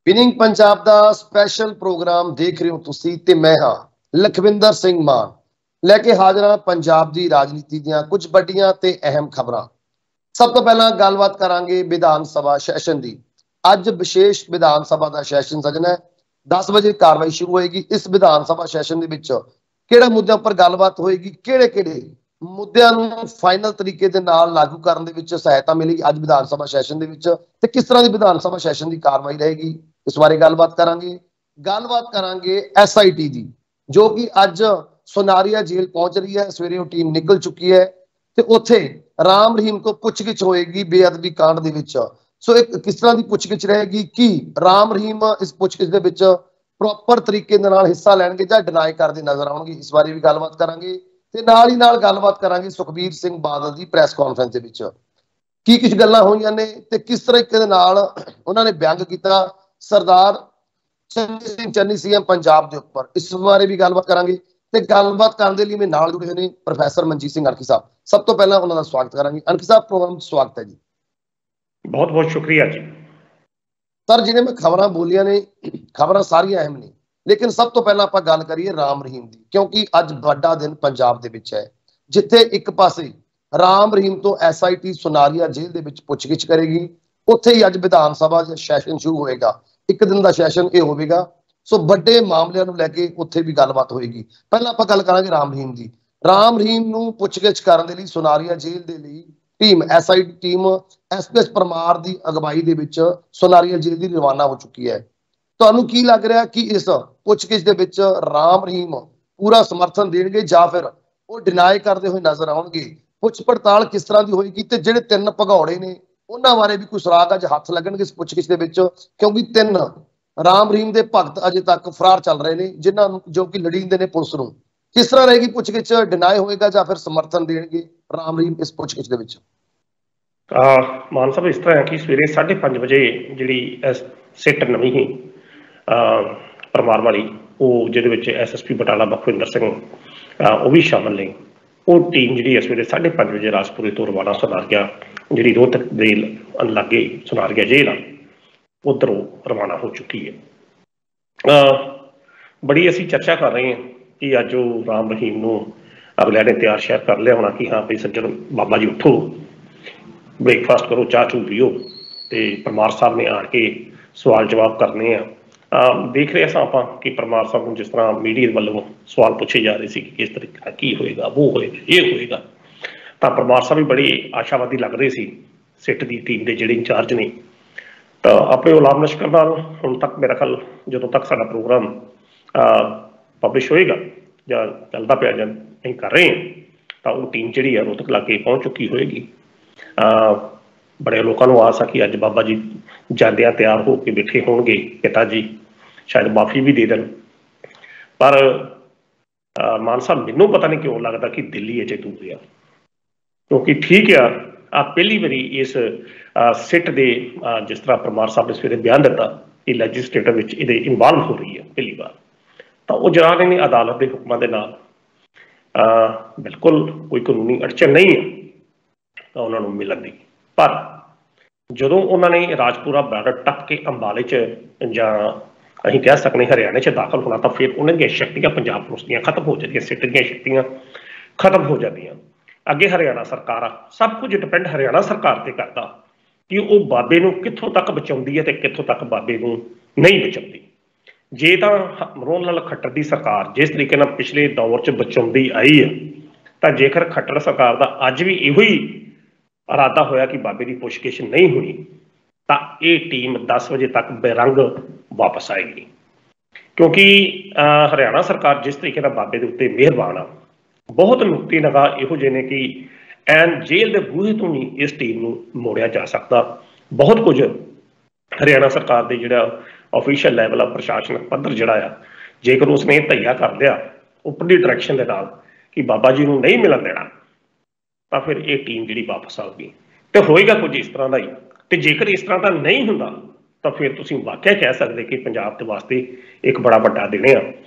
Winning Punjab ਦਾ special programme ਦੇਖ ਰਹੇ ਹੋ ਤੁਸੀਂ ਤੇ ਮੈਂ ਹਾਂ ਲਖਵਿੰਦਰ ਸਿੰਘ ਮਾਨ ਲੈ ਕੇ ਹਾਜ਼ਰ ਹਾਂ ਪੰਜਾਬ ਦੀ ਰਾਜਨੀਤੀ ਦੀਆਂ ਕੁਝ ਵੱਡੀਆਂ ਤੇ ਅਹਿਮ ਖਬਰਾਂ। ਸਭ ਤੋਂ ਪਹਿਲਾਂ ਗੱਲਬਾਤ ਕਰਾਂਗੇ ਵਿਧਾਨ ਸਭਾ ਸੈਸ਼ਨ ਦੀ। ਅੱਜ ਵਿਸ਼ੇਸ਼ ਵਿਧਾਨ ਸਭਾ ਦਾ ਸੈਸ਼ਨ ਸਜਣਾ ਹੈ। 10 ਵਜੇ ਕਾਰਵਾਈ ਸ਼ੁਰੂ ਹੋਏਗੀ। ਇਸ ਵਿਧਾਨ ਸਭਾ ਸੈਸ਼ਨ ਦੇ ਵਿੱਚ ਕਿਹੜੇ ਮੁੱਦਿਆਂ ਉੱਪਰ ਗੱਲਬਾਤ ਹੋਏਗੀ, ਕਿਹੜੇ ਮੁੱਦਿਆਂ ਨੂੰ ਫਾਈਨਲ ਤਰੀਕੇ ਦੇ ਨਾਲ ਲਾਗੂ ਕਰਨ ਦੇ ਵਿੱਚ ਸਹਾਇਤਾ ਮਿਲੇਗੀ ਅੱਜ ਵਿਧਾਨ ਸਭਾ ਸੈਸ਼ਨ ਦੇ ਵਿੱਚ, ਤੇ ਕਿਸ ਤਰ੍ਹਾਂ ਦੀ ਵਿਧਾਨ ਸਭਾ ਸੈਸ਼ਨ ਦੀ ਕਾਰਵਾਈ ਰਹੇਗੀ, ਇਸ ਬਾਰੇ ਗੱਲਬਾਤ ਕਰਾਂਗੇ SIT ਦੀ, ਜੋ ਕਿ ਅੱਜ ਸੁਨਾਰੀਆ ਜੇਲ੍ਹ ਪਹੁੰਚ ਰਹੀ ਹੈ। ਸਵੇਰੇ ਉਹ ਟੀਮ ਨਿਕਲ ਚੁੱਕੀ ਹੈ ਤੇ ਉੱਥੇ ਰਾਮ ਰਹੀਮ ਤੋਂ ਪੁੱਛਗਿੱਛ ਹੋਏਗੀ ਬੇਅਦਬੀ ਕਾਂਡ ਦੇ ਵਿੱਚ। ਸੋ ਇੱਕ ਕਿਸ ਤਰ੍ਹਾਂ ਦੀ ਪੁੱਛਗਿੱਛ ਰਹੇਗੀ, ਕਿ ਰਾਮ ਰਹੀਮ ਇਸ ਪੁੱਛਗਿੱਛ ਦੇ ਵਿੱਚ ਪ੍ਰੋਪਰ ਤਰੀਕੇ ਦੇ ਨਾਲ ਹਿੱਸਾ ਲੈਣਗੇ ਜਾਂ ਡਿਨਾਈ ਕਰਦੇ ਨਜ਼ਰ ਆਉਣਗੇ, ਇਸ ਬਾਰੇ ਵੀ ਗੱਲਬਾਤ ਕਰਾਂਗੇ। ਤੇ ਨਾਲ ਹੀ ਨਾਲ ਗੱਲਬਾਤ ਕਰਾਂਗੇ ਸੁਖਬੀਰ ਸਿੰਘ ਬਾਦਲ ਦੀ ਪ੍ਰੈਸ ਕਾਨਫਰੰਸ ਦੇ ਵਿੱਚ ਕੀ ਕੁਝ ਗੱਲਾਂ ਹੋਈਆਂ ਨੇ ਤੇ ਕਿਸ ਤਰੀਕੇ ਦੇ ਨਾਲ ਉਹਨਾਂ ਨੇ ਬਿਆਨ ਕੀਤਾ ਸਰਦਾਰ ਚੰਨੀ ਸੀਐਮ ਪੰਜਾਬ ਦੇ ਉੱਪਰ, ਇਸ ਬਾਰੇ ਵੀ ਗੱਲਬਾਤ ਕਰਾਂਗੇ। ਤੇ ਗੱਲਬਾਤ ਕਰਨ ਦੇ ਲਈ ਮੇਰੇ ਨਾਲ ਜੁੜੇ ਹੋਏ ਨੇ ਪ੍ਰੋਫੈਸਰ ਮਨਜੀਤ ਸਿੰਘ ਅਣਖੀ ਸਾਹਿਬ। ਸਭ ਤੋਂ ਪਹਿਲਾਂ ਉਹਨਾਂ ਦਾ ਸਵਾਗਤ ਕਰਾਂਗੇ। ਅਣਖੀ ਸਾਹਿਬ, ਪ੍ਰੋਗਰਾਮ ਸਵਾਗਤ ਹੈ ਜੀ। ਬਹੁਤ ਬਹੁਤ ਸ਼ੁਕਰੀਆ ਜੀ। ਸਰ, ਜਿਹਨੇ ਮੈਂ ਖਬਰਾਂ ਬੋਲੀਆਂ ਨੇ, ਖਬਰਾਂ ਸਾਰੀਆਂ ਅਹਿਮ ਨੇ, ਲੇਕਿਨ ਸਭ ਤੋਂ ਪਹਿਲਾਂ ਆਪਾਂ ਗੱਲ ਕਰੀਏ ਰਾਮ ਰਹੀਮ ਦੀ, ਕਿਉਂਕਿ ਅੱਜ ਵੱਡਾ ਦਿਨ ਪੰਜਾਬ ਦੇ ਵਿੱਚ ਹੈ, ਜਿੱਥੇ ਇੱਕ ਪਾਸੇ ਰਾਮ ਰਹੀਮ ਤੋਂ SIT ਸੁਨਾਰੀਆ ਜੇਲ੍ਹ ਦੇ ਵਿੱਚ ਪੁੱਛਗਿੱਛ ਕਰੇਗੀ, ਉੱਥੇ ਹੀ ਅੱਜ ਵਿਧਾਨ ਸਭਾ ਦਾ ਸੈਸ਼ਨ ਸ਼ੁਰੂ ਹੋਏਗਾ। ਇੱਕ ਦਿਨ ਦਾ ਸੈਸ਼ਨ ਇਹ ਹੋਵੇਗਾ। ਸੋ ਵੱਡੇ ਮਾਮਲਿਆਂ ਨੂੰ ਲੈ ਕੇ ਉੱਥੇ ਵੀ ਗੱਲਬਾਤ ਹੋਏਗੀ। ਪਹਿਲਾਂ ਆਪਾਂ ਗੱਲ ਕਰਾਂਗੇ ਰਾਮ ਰਹੀਮ ਦੀ। ਰਾਮ ਰਹੀਮ ਨੂੰ ਪੁੱਛਗਿੱਛ ਕਰਨ ਦੇ ਲਈ ਸੁਨਾਰੀਆ ਜੇਲ੍ਹ ਦੇ ਲਈ team SIT team SPS Parmar ਦੀ ਅਗਵਾਈ ਦੇ ਵਿੱਚ ਸੁਨਾਰੀਆ ਜੇਲ੍ਹ ਦੀ ਰਵਾਨਾ ਹੋ ਚੁੱਕੀ ਹੈ। ਤੁਹਾਨੂੰ ਕੀ ਲੱਗ ਰਿਹਾ ਕਿ ਇਸ ਪੁੱਛਗਿੱਛ ਦੇ ਵਿੱਚ ਰਾਮ ਰਹੀਮ ਪੂਰਾ ਸਮਰਥਨ ਦੇਣਗੇ ਜਾਂ ਫਿਰ ਉਹ ਡਿਨਾਈ ਕਰਦੇ ਹੋਏ ਨਜ਼ਰ ਆਉਣਗੇ? ਪੁੱਛ ਪੜਤਾਲ ਕਿਸ ਤਰ੍ਹਾਂ ਦੀ ਹੋਏਗੀ ਤੇ ਜਿਹੜੇ 3 ਭਗੌੜੇ ਨੇ ਉਹਨਾਂ ਬਾਰੇ ਵੀ ਕੁਝ ਸੁਰਾਗ ਅੱਜ ਹੱਥ ਲੱਗਣਗੇ ਇਸ ਪੁੱਛਗਿੱਛ ਦੇ ਵਿੱਚ, ਕਿਉਂਕਿ 3 ਰਾਮ ਰਹੀਮ ਦੇ ਭਗਤ ਅਜੇ ਤੱਕ ਫਰਾਰ ਚੱਲ ਰਹੇ ਨੇ, ਜਿਨ੍ਹਾਂ ਨੂੰ ਜੋ ਕਿ ਲੜੀਂਦੇ ਨੇ ਪੁਲਿਸ ਨੂੰ। ਕਿਸ ਤਰ੍ਹਾਂ ਰਹੇਗੀ ਪੁੱਛਗਿੱਛ, ਡਿਨਾਈ ਹੋਏਗਾ ਜਾਂ ਫਿਰ ਸਮਰਥਨ ਦੇਣਗੇ ਰਾਮ ਰਹੀਮ ਇਸ ਪੁੱਛਗਿੱਛ ਦੇ ਵਿੱਚ? ਮਾਨ ਸਾਹਿਬ, ਇਸ ਤਰ੍ਹਾਂ ਹੈ ਕਿ ਸਵੇਰੇ 5:30 ਵਜੇ ਜਿਹੜੀ ਸਿੱਟ ਨਵੀਂ ਹੀ ਪਰਮਾਰ ਵਾਲੀ, ਉਹ ਜਿਹਦੇ ਵਿੱਚ SSP ਬਟਾਲਾ ਬਖਵਿੰਦਰ ਸਿੰਘ ਉਹ ਵੀ ਸ਼ਾਮਲ ਨੇ, ਉਹ ਟੀਮ ਜਿਹੜੀ ਹੈ ਸਵੇਰੇ 5:30 ਵਜੇ ਰਾਜਪੁਰੇ ਤੋਂ ਰਵਾਨਾ ਸੁਨਾਰੀਆ, ਜਿਹੜੀ ਰੋਹਤਕ ਦੇ ਲਾਗੇ ਸੁਨਾਰੀਆ ਜੇਲ੍ਹ ਆ, ਉੱਧਰੋਂ ਰਵਾਨਾ ਹੋ ਚੁੱਕੀ ਹੈ। ਬੜੀ ਅਸੀਂ ਚਰਚਾ ਕਰ ਰਹੇ ਹਾਂ ਕਿ ਅੱਜ ਉਹ ਰਾਮ ਰਹੀਮ ਨੂੰ ਅਗਲਿਆਂ ਨੇ ਤਿਆਰ ਸ਼ਿਆਰ ਕਰ ਲਿਆ ਹੋਣਾ ਕਿ ਹਾਂ ਵੀ ਸੱਜਣ ਬਾਬਾ ਜੀ ਉੱਠੋ, ਬ੍ਰੇਕਫਾਸਟ ਕਰੋ, ਚਾਹ ਚੂਹ ਪੀਓ, ਤੇ ਪਰਮਾਰ ਸਾਹਿਬ ਨੇ ਆਣ ਕੇ ਸਵਾਲ ਜਵਾਬ ਕਰਨੇ ਆ। ਦੇਖ ਰਹੇ ਸਾਂ ਆਪਾਂ ਕਿ ਪਰਮਾਰ ਸਾਹਿਬ ਨੂੰ ਜਿਸ ਤਰ੍ਹਾਂ ਮੀਡੀਆ ਵੱਲੋਂ ਸਵਾਲ ਪੁੱਛੇ ਜਾ ਰਹੇ ਸੀ ਕਿ ਕਿਸ ਤਰੀਕੇ ਕੀ ਹੋਏਗਾ, ਉਹ ਹੋਏਗਾ, ਇਹ ਹੋਏਗਾ, ਤਾਂ ਪਰਮਾਰ ਸਾਹਿਬ ਵੀ ਬੜੀ ਆਸ਼ਾਵਾਦੀ ਲੱਗ ਰਹੇ ਸੀ। ਸਿੱਟ ਦੀ ਟੀਮ ਦੇ ਜਿਹੜੇ ਇੰਚਾਰਜ ਨੇ, ਤਾਂ ਆਪਣੇ ਉਲਾਮ ਲਸ਼ਕਰ ਨਾਲ ਹੁਣ ਤੱਕ ਮੇਰਾ ਖਿਆਲ ਜਦੋਂ ਤੱਕ ਸਾਡਾ ਪ੍ਰੋਗਰਾਮ ਪਬਲਿਸ਼ ਹੋਏਗਾ ਜਾਂ ਚੱਲਦਾ ਪਿਆ ਜਾਂ ਅਸੀਂ ਕਰ ਰਹੇ ਹਾਂ, ਤਾਂ ਉਹ ਟੀਮ ਜਿਹੜੀ ਹੈ ਰੋਹਤਕ ਲਾਗੇ ਪਹੁੰਚ ਚੁੱਕੀ ਹੋਏਗੀ। ਬੜੇ ਲੋਕਾਂ ਨੂੰ ਆਸ ਆ ਕਿ ਅੱਜ ਬਾਬਾ ਜੀ ਜਾਂਦਿਆਂ ਤਿਆਰ ਹੋ ਕੇ ਬੈਠੇ ਹੋਣਗੇ, ਪਿਤਾ ਜੀ ਸ਼ਾਇਦ ਮਾਫੀ ਵੀ ਦੇ ਦੇਣ। ਪਰ ਮਾਨ ਸਾਹਿਬ, ਮੈਨੂੰ ਪਤਾ ਨਹੀਂ ਕਿਉਂ ਲੱਗਦਾ ਕਿ ਦਿੱਲੀ ਅਜੇ ਦੂਰ ਆ, ਕਿਉਂਕਿ ਠੀਕ ਆ ਪਹਿਲੀ ਵਾਰੀ ਇਸ ਸਿੱਟ ਦੇ ਜਿਸ ਤਰ੍ਹਾਂ ਪਰਮਾਰ ਸਾਹਿਬ ਨੇ ਸਵੇਰੇ ਬਿਆਨ ਦਿੱਤਾ ਕਿ ਲੈਜਿਸਲੇਟਰ ਵਿੱਚ ਇਹਦੇ ਇਨਵਾਲਵ ਹੋ ਰਹੀ ਹੈ ਪਹਿਲੀ ਵਾਰ, ਤਾਂ ਉਹ ਜਰਾ ਨੇ ਅਦਾਲਤ ਦੇ ਹੁਕਮਾਂ ਦੇ ਨਾਲ ਬਿਲਕੁਲ ਕੋਈ ਕਾਨੂੰਨੀ ਅੜਚਨ ਨਹੀਂ ਹੈ ਤਾਂ ਉਹਨਾਂ ਨੂੰ ਮਿਲਣ ਦੀ। ਪਰ ਜਦੋਂ ਉਹਨਾਂ ਨੇ ਰਾਜਪੁਰਾ ਬਾਰਡਰ ਟੱਪ ਕੇ ਅੰਬਾਲੇ 'ਚ ਜਾਂ ਅਸੀਂ ਕਹਿ ਸਕਦੇ ਹਰਿਆਣੇ 'ਚ ਦਾਖਲ ਹੋਣਾ, ਤਾਂ ਫਿਰ ਉਹਨਾਂ ਦੀਆਂ ਸ਼ਕਤੀਆਂ ਪੰਜਾਬ ਪੁਲਿਸ ਦੀਆਂ ਖਤਮ ਹੋ ਜਾਂਦੀਆਂ, ਸਿੱਟ ਦੀਆਂ ਸ਼ਕਤੀਆਂ ਖਤਮ ਹੋ ਜਾਂਦੀਆਂ। ਅੱਗੇ ਹਰਿਆਣਾ ਸਰਕਾਰ ਆ, ਸਭ ਕੁਝ ਡਿਪੈਂਡ ਹਰਿਆਣਾ ਸਰਕਾਰ ਤੇ ਕਰਦਾ ਕਿ ਉਹ ਬਾਬੇ ਨੂੰ ਕਿੱਥੋਂ ਤੱਕ ਬਚਾਉਂਦੀ ਹੈ ਤੇ ਕਿੱਥੋਂ ਤੱਕ ਬਾਬੇ ਨੂੰ ਨਹੀਂ ਬਚਾਉਂਦੀ। ਜੇ ਤਾਂ ਮਨੋਹਰ ਲਾਲ ਖੱਟਰ ਦੀ ਸਰਕਾਰ ਜਿਸ ਤਰੀਕੇ ਨਾਲ ਪਿਛਲੇ ਦੌਰ 'ਚ ਬਚਾਉਂਦੀ ਆਈ ਹੈ, ਤਾਂ ਜੇਕਰ ਖੱਟਰ ਸਰਕਾਰ ਦਾ ਅੱਜ ਵੀ ਇਹੋ ਹੀ ਇਰਾਦਾ ਹੋਇਆ ਕਿ ਬਾਬੇ ਦੀ ਪੁੱਛਗਿੱਛ ਨਹੀਂ ਹੋਣੀ, ਤਾਂ ਇਹ ਟੀਮ 10 ਵਜੇ ਤੱਕ ਬੇਰੰਗ ਵਾਪਸ ਆਏਗੀ। ਕਿਉਂਕਿ ਹਰਿਆਣਾ ਸਰਕਾਰ ਜਿਸ ਤਰੀਕੇ ਨਾਲ ਬਾਬੇ ਦੇ ਉੱਤੇ ਮਿਹਰਬਾਨ ਆ, ਬਹੁਤ ਨੁਕਤੇ ਨਿਗਾਹ ਇਹੋ ਜਿਹੇ ਨੇ ਕਿ ਐਨ ਜੇਲ੍ਹ ਦੇ ਬੂਹੇ ਤੋਂ ਨਹੀਂ ਇਸ ਟੀਮ ਨੂੰ ਮੋੜਿਆ ਜਾ ਸਕਦਾ। ਬਹੁਤ ਕੁਝ ਹਰਿਆਣਾ ਸਰਕਾਰ ਦੇ ਜਿਹੜਾ ਆਫੀਸ਼ੀਅਲ ਲੈਵਲ ਆ, ਪ੍ਰਸ਼ਾਸਨਿਕ ਪੱਧਰ ਜਿਹੜਾ ਆ, ਜੇਕਰ ਉਸਨੇ ਇਹ ਧਈਆ ਕਰ ਲਿਆ ਉੱਪਰਲੀ ਡਾਇਰੈਕਸ਼ਨ ਦੇ ਨਾਲ ਕਿ ਬਾਬਾ ਜੀ ਨੂੰ ਨਹੀਂ ਮਿਲਣ ਦੇਣਾ, ਤਾਂ ਫਿਰ ਇਹ ਟੀਮ ਜਿਹੜੀ ਵਾਪਸ ਆਊਗੀ ਤੇ ਹੋਏਗਾ ਕੁਝ ਇਸ ਤਰ੍ਹਾਂ ਦਾ ਹੀ। ਤੇ ਜੇਕਰ ਇਸ ਤਰ੍ਹਾਂ ਦਾ ਨਹੀਂ ਹੁੰਦਾ ਤਾਂ ਫਿਰ ਤੁਸੀਂ ਵਾਕਿਆ ਕਹਿ ਸਕਦੇ ਕਿ ਪੰਜਾਬ ਦੇ ਵਾਸਤੇ ਇੱਕ ਬੜਾ ਵੱਡਾ ਦਿਨ ਆ,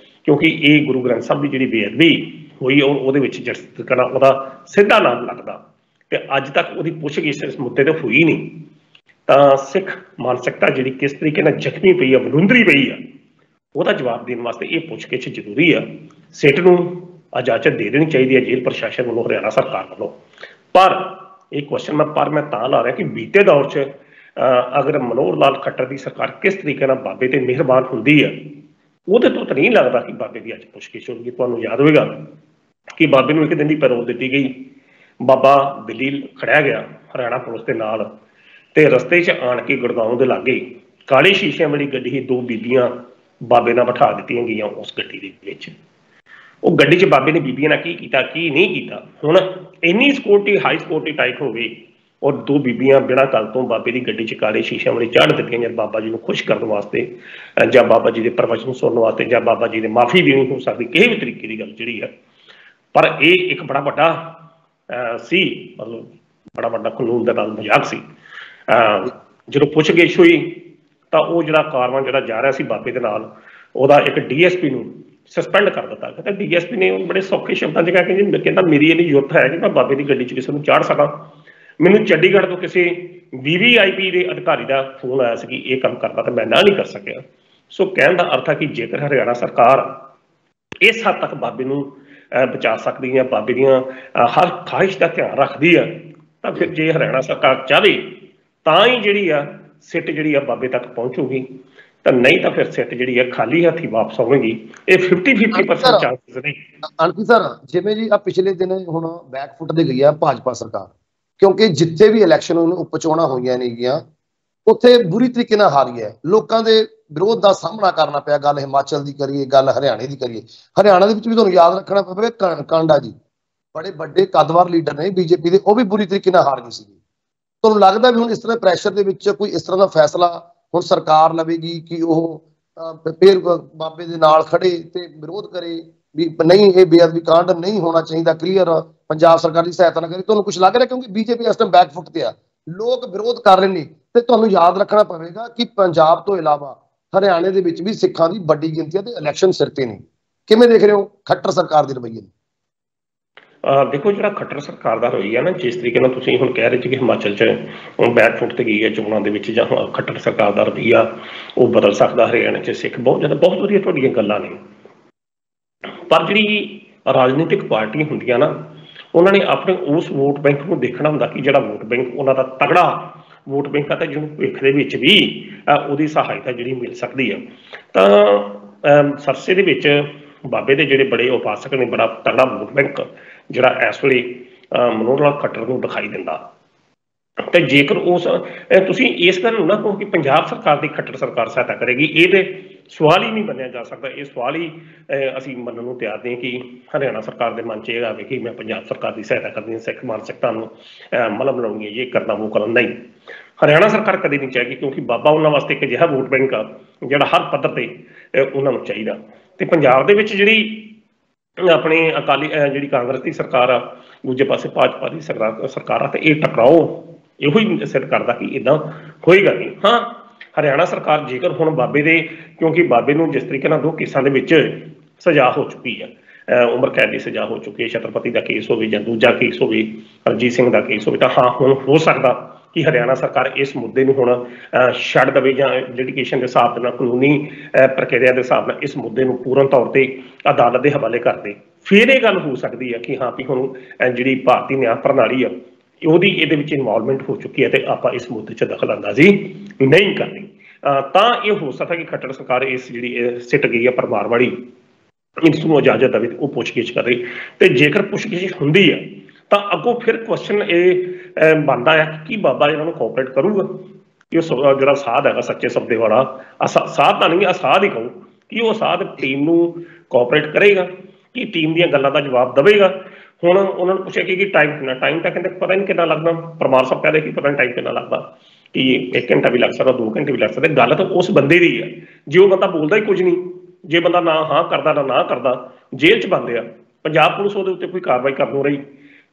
ਕਿਉਂਕਿ ਇਹ ਗੁਰੂ ਗ੍ਰੰਥ ਸਾਹਿਬ ਦੀ ਜਿਹੜੀ ਬੇਅਦਬੀ ਹੋਈ ਉਹਦੇ ਵਿੱਚ ਜਿਸ ਤਰੀਕੇ ਨਾਲ ਉਹਦਾ ਸਿੱਧਾ ਨਾਮ ਲੱਗਦਾ, ਤੇ ਅੱਜ ਤੱਕ ਉਹਦੀ ਪੁੱਛਗਿੱਛ ਇਸ ਮੁੱਦੇ ਤੇ ਹੋਈ ਨਹੀਂ। ਤਾਂ ਸਿੱਖ ਮਾਨਸਿਕਤਾ ਜਿਹੜੀ ਕਿਸ ਤਰੀਕੇ ਨਾਲ ਜ਼ਖਮੀ ਪਈ ਆ, ਵਲੂੰਧਰੀ ਪਈ ਆ, ਉਹਦਾ ਜਵਾਬ ਦੇਣ ਵਾਸਤੇ ਇਹ ਪੁੱਛਗਿੱਛ ਜ਼ਰੂਰੀ ਆ। ਸਿੱਟ ਨੂੰ ਇਜਾਜ਼ਤ ਦੇ ਦੇਣੀ ਚਾਹੀਦੀ ਹੈ ਜੇਲ੍ਹ ਪ੍ਰਸ਼ਾਸਨ ਵੱਲੋਂ, ਹਰਿਆਣਾ ਸਰਕਾਰ ਵੱਲੋਂ। ਪਰ ਇਹ ਕੁਐਸਚਨ ਮੈਂ ਤਾਂ ਲਾ ਰਿਹਾ ਕਿ ਬੀਤੇ ਦੌਰ 'ਚ ਅਗਰ ਮਨੋਹਰ ਲਾਲ ਖੱਟਰ ਦੀ ਸਰਕਾਰ ਕਿਸ ਤਰੀਕੇ ਨਾਲ ਬਾਬੇ ਤੇ ਮਿਹਰਬਾਨ ਹੁੰਦੀ ਆ, ਉਹਦੇ ਤੋਂ ਤਾਂ ਨਹੀਂ ਲੱਗਦਾ ਕਿ ਬਾਬੇ ਦੀ ਅੱਜ ਪੁੱਛਗਿੱਛ ਹੋਊਗੀ। ਤੁਹਾਨੂੰ ਯਾਦ ਹੋਵੇਗਾ ਕਿ ਬਾਬੇ ਨੂੰ ਇੱਕ ਦਿਨ ਦੀ ਪੈਰੋਲ ਦਿੱਤੀ ਗਈ, ਬਾਬਾ ਦਿੱਲੀ ਖੜਿਆ ਗਿਆ ਹਰਿਆਣਾ ਪੁਲਿਸ ਦੇ ਨਾਲ, ਤੇ ਰਸਤੇ 'ਚ ਆਣ ਕੇ ਗੁੜਗਾਉਂ ਦੇ ਲਾਗੇ ਕਾਲੇ ਸ਼ੀਸ਼ਿਆਂ ਵਾਲੀ ਗੱਡੀ ਹੀ 2 ਬੀਬੀਆਂ ਬਾਬੇ ਨਾਲ ਬਿਠਾ ਦਿੱਤੀਆਂ ਗਈਆਂ ਉਸ ਗੱਡੀ ਦੇ ਵਿੱਚ। ਉਹ ਗੱਡੀ 'ਚ ਬਾਬੇ ਨੇ ਬੀਬੀਆਂ ਨਾਲ ਕੀ ਕੀਤਾ, ਕੀ ਨਹੀਂ ਕੀਤਾ। ਹੁਣ ਇੰਨੀ ਸਿਕਿਉਰਿਟੀ, ਹਾਈ ਸਿਕਿਉਰਿਟੀ ਟਾਈਟ ਹੋਵੇ ਔਰ 2 ਬੀਬੀਆਂ ਬਿਨਾਂ ਗੱਲ ਤੋਂ ਬਾਬੇ ਦੀ ਗੱਡੀ 'ਚ ਕਾਲੇ ਸ਼ੀਸ਼ਿਆਂ ਵਾਲੀ ਚਾੜ ਦਿੱਤੀਆਂ ਜਦ ਬਾਬਾ ਜੀ ਨੂੰ ਖੁਸ਼ ਕਰਨ ਵਾਸਤੇ, ਜਾਂ ਬਾਬਾ ਜੀ ਦੇ ਪ੍ਰਵਚਨ ਸੁਣਨ ਵਾਸਤੇ, ਜਾਂ ਬਾਬਾ ਜੀ ਦੇ ਮਾਫੀ ਦੇਣੀ ਹੋ ਸਕਦੀ, ਕਿਸੇ ਵੀ ਤਰੀਕੇ ਦੀ ਗੱਲ ਜਿਹੜੀ ਆ। ਪਰ ਇਹ ਇੱਕ ਬੜਾ ਵੱਡਾ ਸੀ, ਮਤਲਬ ਬੜਾ ਵੱਡਾ ਕਾਨੂੰਨ ਦੇ ਨਾਲ ਮਜ਼ਾਕ ਸੀ। ਜਦੋਂ ਪੁੱਛਗਿੱਛ ਹੋਈ ਤਾਂ ਉਹ ਜਿਹੜਾ ਕਾਰਵਾਂ ਜਿਹੜਾ ਜਾ ਰਿਹਾ ਸੀ ਬਾਬੇ ਦੇ ਨਾਲ, ਉਹਦਾ ਇੱਕ DSP ਨੂੰ ਸਸਪੈਂਡ ਕਰ ਦਿੱਤਾ। ਕਹਿੰਦਾ DSP ਨੇ ਬੜੇ ਸੌਖੇ ਸ਼ਬਦਾਂ 'ਚ ਕਹਿੰਦਾ ਮੇਰੀ ਇੰਨੀ ਯੁੱਤ ਹੈ ਕਿ ਮੈਂ ਬਾਬੇ ਦੀ ਗੱਡੀ 'ਚ ਕਿਸੇ ਨੂੰ ਚਾੜ ਸਕਾਂ। ਮੈਨੂੰ ਚੰਡੀਗੜ੍ਹ ਤੋਂ ਕਿਸੇ VVIP ਦੇ ਅਧਿਕਾਰੀ ਦਾ ਫੋਨ ਆਇਆ ਸੀ ਕਿ ਇਹ ਕੰਮ ਕਰਦਾ, ਤਾਂ ਮੈਂ ਨਾ ਨਹੀਂ ਕਰ ਸਕਿਆ। ਸੋ ਕਹਿਣ ਦਾ ਅਰਥ ਹੈ ਕਿ ਜੇਕਰ ਹਰਿਆਣਾ ਸਰਕਾਰ ਇਸ ਹੱਦ ਤੱਕ ਬਾਬੇ ਨੂੰ ਬਚਾ ਸਕਦੀ ਹੈ, ਬਾਬੇ ਦੀਆਂ ਹਰ ਖਾਹਿਸ਼ ਦਾ ਧਿਆਨ ਰੱਖਦੀ ਆ, ਤਾਂ ਫਿਰ ਜੇ ਹਰਿਆਣਾ ਸਰਕਾਰ ਚਾਹੇ ਤਾਂ ਹੀ ਜਿਹੜੀ ਆ ਸਿੱਟ ਜਿਹੜੀ ਆ ਬਾਬੇ ਤੱਕ ਪਹੁੰਚੂਗੀ, ਤਾਂ ਨਹੀਂ ਤਾਂ ਫਿਰ ਸਿੱਟ ਜਿਹੜੀ ਆ ਖਾਲੀ ਹੱਥੀ ਵਾਪਸ ਆਉਣਗੀ। ਇਹ 50-50% ਚਾਂਸਸ ਨੇ। ਆਂਟੀ ਸਰ, ਜਿਵੇਂ ਜੀ ਆ ਪਿਛਲੇ ਦਿਨ ਹੁਣ ਬੈਕਫੁੱਟ ਤੇ ਗਈ ਆ ਭਾਜਪਾ ਸਰਕਾਰ, ਕਿਉਂਕਿ ਜਿੱਥੇ ਵੀ ਇਲੈਕਸ਼ਨ ਉਪਚੋਣਾਂ ਹੋਈਆਂ ਨੇਗੀਆਂ ਉੱਥੇ ਬੁਰੀ ਤਰੀਕੇ ਨਾਲ ਹਾਰੀ ਹੈ, ਲੋਕਾਂ ਦੇ ਵਿਰੋਧ ਦਾ ਸਾਹਮਣਾ ਕਰਨਾ ਪਿਆ। ਗੱਲ ਹਿਮਾਚਲ ਦੀ ਕਰੀਏ, ਗੱਲ ਹਰਿਆਣੇ ਦੀ ਕਰੀਏ, ਹਰਿਆਣਾ ਦੇ ਵਿੱਚ ਵੀ ਤੁਹਾਨੂੰ ਯਾਦ ਰੱਖਣਾ ਪਵੇ ਕਾਂਡਾ ਜੀ ਬੜੇ ਵੱਡੇ ਕੱਦਵਾਰ ਲੀਡਰ ਨੇ BJP ਦੇ, ਉਹ ਵੀ ਬੁਰੀ ਤਰੀਕੇ ਨਾਲ ਹਾਰ ਗਏ ਸੀ। ਤੁਹਾਨੂੰ ਲੱਗਦਾ ਵੀ ਹੁਣ ਇਸ ਤਰ੍ਹਾਂ ਪ੍ਰੈਸ਼ਰ ਦੇ ਵਿੱਚ ਕੋਈ ਇਸ ਤਰ੍ਹਾਂ ਦਾ ਫੈਸਲਾ ਹੁਣ ਸਰਕਾਰ ਲਵੇਗੀ ਕਿ ਉਹ ਫਿਰ ਬਾਬੇ ਦੇ ਨਾਲ ਖੜੇ ਤੇ ਵਿਰੋਧ ਕਰੇ ਵੀ ਨਹੀਂ, ਇਹ ਬੇਅਦਬੀ ਕਾਂਡ ਨਹੀਂ ਹੋਣਾ ਚਾਹੀਦਾ, ਕਲੀਅਰ ਪੰਜਾਬ ਸਰਕਾਰ ਦੀ ਸਹਾਇਤਾ ਨਾ ਕਰੇ? ਤੁਹਾਨੂੰ ਕੁਝ ਲੱਗ ਰਿਹਾ? ਕਿਉਂਕਿ BJP ਇਸ ਟਾਈਮ ਬੈਕਫੁੱਟ ਤੇ ਆ, ਲੋਕ ਵਿਰੋਧ ਕਰ ਰਹੇ ਨੇ, ਤੇ ਤੁਹਾਨੂੰ ਯਾਦ ਰੱਖਣਾ ਪਵੇਗਾ ਕਿ ਪੰਜਾਬ ਤੋਂ ਇਲਾਵਾ ਹਰਿਆਣੇ ਦੇ ਵਿੱਚ ਵੀ ਸਿੱਖਾਂ ਦੀ ਵੱਡੀ ਗਿਣਤੀ ਤੇ ਇਲੈਕਸ਼ਨ ਸਿਰ ਤੇ ਨੇ। ਕਿਵੇਂ ਦੇਖ ਰਹੇ ਹੋ ਖੱਟਰ ਸਰਕਾਰ ਦੇ ਰਵੱਈਏ ਨੂੰ? ਦੇਖੋ, ਜਿਹੜਾ ਖੱਟਰ ਸਰਕਾਰ ਦਾ ਰਵੱਈਆ ਨਾ, ਜਿਸ ਤਰੀਕੇ ਨਾਲ ਤੁਸੀਂ ਹੁਣ ਕਹਿ ਰਹੇ ਸੀ ਕਿ ਹਿਮਾਚਲ 'ਚ ਬੈਕਫੁੱਟ ਤੇ ਗਈ ਹੈ ਚੋਣਾਂ ਦੇ ਵਿੱਚ, ਜਾਂ ਖੱਟਰ ਸਰਕਾਰ ਦਾ ਰਵੱਈਆ ਉਹ ਬਦਲ ਸਕਦਾ ਹਰਿਆਣੇ 'ਚ ਸਿੱਖ ਬਹੁਤ ਵਧੀਆ ਤੁਹਾਡੀਆਂ ਗੱਲਾਂ ਨੇ। ਪਰ ਜਿਹੜੀ ਰਾਜਨੀਤਿਕ ਪਾਰਟੀ ਹੁੰਦੀਆਂ ਨਾ, ਉਹਨਾਂ ਨੇ ਆਪਣੇ ਉਸ ਵੋਟ ਬੈਂਕ ਨੂੰ ਦੇਖਣਾ ਹੁੰਦਾ ਕਿ ਜਿਹੜਾ ਵੋਟ ਬੈਂਕ ਉਹਨਾਂ ਦਾ ਤਗੜਾ ਵੋਟ ਬੈਂਕ ਆ, ਤੇ ਜਿਹਨੂੰ ਭਵਿੱਖ ਦੇ ਵਿੱਚ ਵੀ ਉਹਦੀ ਸਹਾਇਤਾ ਜਿਹੜੀ ਮਿਲ ਸਕਦੀ ਆ। ਤਾਂ ਸਰਸੇ ਦੇ ਵਿੱਚ ਬਾਬੇ ਦੇ ਜਿਹੜੇ ਬੜੇ ਉਪਾਸਕ ਨੇ, ਬੜਾ ਤਗੜਾ ਵੋਟ ਬੈਂਕ ਜਿਹੜਾ ਇਸ ਵੇਲੇ ਮਨੋਹਰ ਲਾਲ ਖੱਟਰ ਨੂੰ ਦਿਖਾਈ ਦਿੰਦਾ। ਤੇ ਜੇਕਰ ਤੁਸੀਂ ਇਸ ਗੱਲ ਨੂੰ ਨਾ ਕਹੋ ਕਿ ਪੰਜਾਬ ਸਰਕਾਰ ਦੀ ਖੱਟਰ ਸਰਕਾਰ ਸਹਾਇਤਾ ਕਰੇਗੀ, ਇਹ ਤੇ ਸਵਾਲ ਹੀ ਨਹੀਂ ਮੰਨਿਆ ਜਾ ਸਕਦਾ। ਇਹ ਸਵਾਲ ਹੀ ਅਸੀਂ ਮੰਨਣ ਨੂੰ ਤਿਆਰ ਨਹੀਂ ਕਿ ਹਰਿਆਣਾ ਸਰਕਾਰ ਦੇ ਮਨ 'ਚ ਇਹ ਆਵੇ ਕਿ ਮੈਂ ਪੰਜਾਬ ਸਰਕਾਰ ਦੀ ਸਹਾਇਤਾ ਕਰਨੀ ਹੈ, ਸਿੱਖ ਮਾਨਸਿਕਤਾ ਨੂੰ ਮਲਮ ਲਾਉਣੀ ਹੈ, ਇਹ ਕਰਨਾ ਉਹ ਕਰਨਾ। ਨਹੀਂ, ਹਰਿਆਣਾ ਸਰਕਾਰ ਕਦੇ ਨਹੀਂ ਚਾਹੇਗੀ, ਕਿਉਂਕਿ ਬਾਬਾ ਉਹਨਾਂ ਵਾਸਤੇ ਇੱਕ ਅਜਿਹਾ ਵੋਟ ਬੈਂਕ ਆ ਜਿਹੜਾ ਹਰ ਪੱਧਰ ਤੇ ਉਹਨਾਂ ਨੂੰ ਚਾਹੀਦਾ। ਤੇ ਪੰਜਾਬ ਦੇ ਵਿੱਚ ਜਿਹੜੀ ਆਪਣੇ ਅਕਾਲੀ ਜਿਹੜੀ ਕਾਂਗਰਸ ਦੀ ਸਰਕਾਰ ਆ, ਦੂਜੇ ਪਾਸੇ ਭਾਜਪਾ ਦੀ ਸਰਕਾਰ ਆ, ਤੇ ਇਹ ਟਕਰਾਓ ਇਹੋ ਹੀ ਸਿੱਧ ਕਰਦਾ ਕਿ ਇੱਦਾਂ ਹੋਏਗਾ ਨਹੀਂ। ਹਾਂ, ਹਰਿਆਣਾ ਸਰਕਾਰ ਜੇਕਰ ਹੁਣ ਬਾਬੇ ਦੇ, ਕਿਉਂਕਿ ਬਾਬੇ ਨੂੰ ਜਿਸ ਤਰੀਕੇ ਨਾਲ 2 ਕੇਸਾਂ ਦੇ ਵਿੱਚ ਸਜ਼ਾ ਹੋ ਚੁੱਕੀ ਆ, ਉਮਰ ਕੈਦ ਦੀ ਸਜ਼ਾ ਹੋ ਚੁੱਕੀ ਹੈ, ਛਤਰਪਤੀ ਦਾ ਕੇਸ ਹੋਵੇ ਜਾਂ ਦੂਜਾ ਕੇਸ ਹੋਵੇ, ਹਰਜੀਤ ਸਿੰਘ ਦਾ ਕੇਸ ਹੋਵੇ, ਤਾਂ ਹਾਂ ਹੁਣ ਹੋ ਸਕਦਾ ਕਿ ਹਰਿਆਣਾ ਸਰਕਾਰ ਇਸ ਮੁੱਦੇ ਨੂੰ ਹੁਣ ਛੱਡ ਦੇਵੇ, ਜਾਂ ਲਿਟੀਗੇਸ਼ਨ ਦੇ ਹਿਸਾਬ ਦੇ ਨਾਲ, ਕਾਨੂੰਨੀ ਪ੍ਰਕਿਰਿਆ ਦੇ ਹਿਸਾਬ ਨਾਲ ਇਸ ਮੁੱਦੇ ਨੂੰ ਪੂਰਨ ਤੌਰ ਤੇ ਅਦਾਲਤ ਦੇ ਹਵਾਲੇ ਕਰ ਦੇ। ਫਿਰ ਇਹ ਗੱਲ ਹੋ ਸਕਦੀ ਹੈ ਕਿ ਹਾਂ ਵੀ ਹੁਣ ਜਿਹੜੀ ਭਾਰਤੀ ਨਿਆਂ ਪ੍ਰਣਾਲੀ ਆ ਉਹਦੀ ਇਹਦੇ ਵਿੱਚ ਇਨਵੋਲਵਮੈਂਟ ਹੋ ਚੁੱਕੀ ਹੈ ਤੇ ਆਪਾਂ ਇਸ ਮੁੱਦੇ 'ਚ ਦਖਲ ਅੰਦਾਜ਼ੀ ਨਹੀਂ ਕਰਨੀ। ਤਾਂ ਇਹ ਹੋ ਸਕਦਾ ਕਿ ਖੱਟਰ ਸਰਕਾਰ ਇਸ ਜਿਹੜੀ ਸਿੱਟ ਗਈ ਹੈ ਪਰਮਾਰ ਵਾਲੀ, ਇਸ ਨੂੰ ਇਜਾਜ਼ਤ ਦੇਵੇ, ਉਹ ਪੁੱਛਗਿੱਛ ਕਰੇ। ਤੇ ਜੇਕਰ ਪੁੱਛਗਿੱਛ ਹੁੰਦੀ ਹੈ ਤਾਂ ਅੱਗੋਂ ਫਿਰ ਕੁਐਸਚਨ ਇਹ ਬਣਦਾ ਹੈ ਕਿ ਬਾਬਾ ਇਹਨਾਂ ਨੂੰ ਕੋਆਪਰੇਟ ਕਰੂਗਾ? ਕਿ ਉਹ ਜਿਹੜਾ ਸਾਧ ਹੈਗਾ ਸੱਚੇ ਸੌਦੇ ਵਾਲਾ, ਸਾਧ ਤਾਂ ਨਹੀਂ, ਸਾਧ ਹੀ ਕਹੂੰ, ਕਿ ਉਹ ਸਾਧ ਟੀਮ ਨੂੰ ਕੋਆਪਰੇਟ ਕਰੇਗਾ, ਕਿ ਟੀਮ ਦੀਆਂ ਗੱਲਾਂ ਦਾ ਜਵਾਬ ਦੇਵੇਗਾ? ਹੁਣ ਉਹਨਾਂ ਨੂੰ ਪੁੱਛਿਆ ਕਿ ਟਾਈਮ ਕਿੰਨਾ, ਟਾਈਮ ਤਾਂ ਕਹਿੰਦੇ ਪਤਾ ਨਹੀਂ ਕਿੰਨਾ ਲੱਗਦਾ। ਪਰਮਾਰ ਸਾਹਿਬ ਕਹਿੰਦੇ ਕਿ ਪਤਾ ਨਹੀਂ ਟਾਈਮ ਕਿੰਨਾ ਲੱਗਦਾ, ਕਿ 1 ਘੰਟਾ ਵੀ ਲੱਗ ਸਕਦਾ, 2 ਘੰਟੇ ਵੀ ਲੱਗ ਸਕਦੇ। ਗੱਲ ਤਾਂ ਉਸ ਬੰਦੇ ਦੀ ਹੈ। ਜੇ ਉਹ ਬੰਦਾ ਬੋਲਦਾ ਹੀ ਕੁਝ ਨਹੀਂ, ਜੇ ਬੰਦਾ ਨਾ ਹਾਂ ਕਰਦਾ ਨਾ ਕਰਦਾ, ਜੇਲ੍ਹ 'ਚ ਬੰਦੇ ਆ, ਪੰਜਾਬ ਪੁਲਿਸ ਉਹਦੇ ਉੱਤੇ ਕੋਈ ਕਾਰਵਾਈ ਕਰ ਦੋ ਰਹੀ,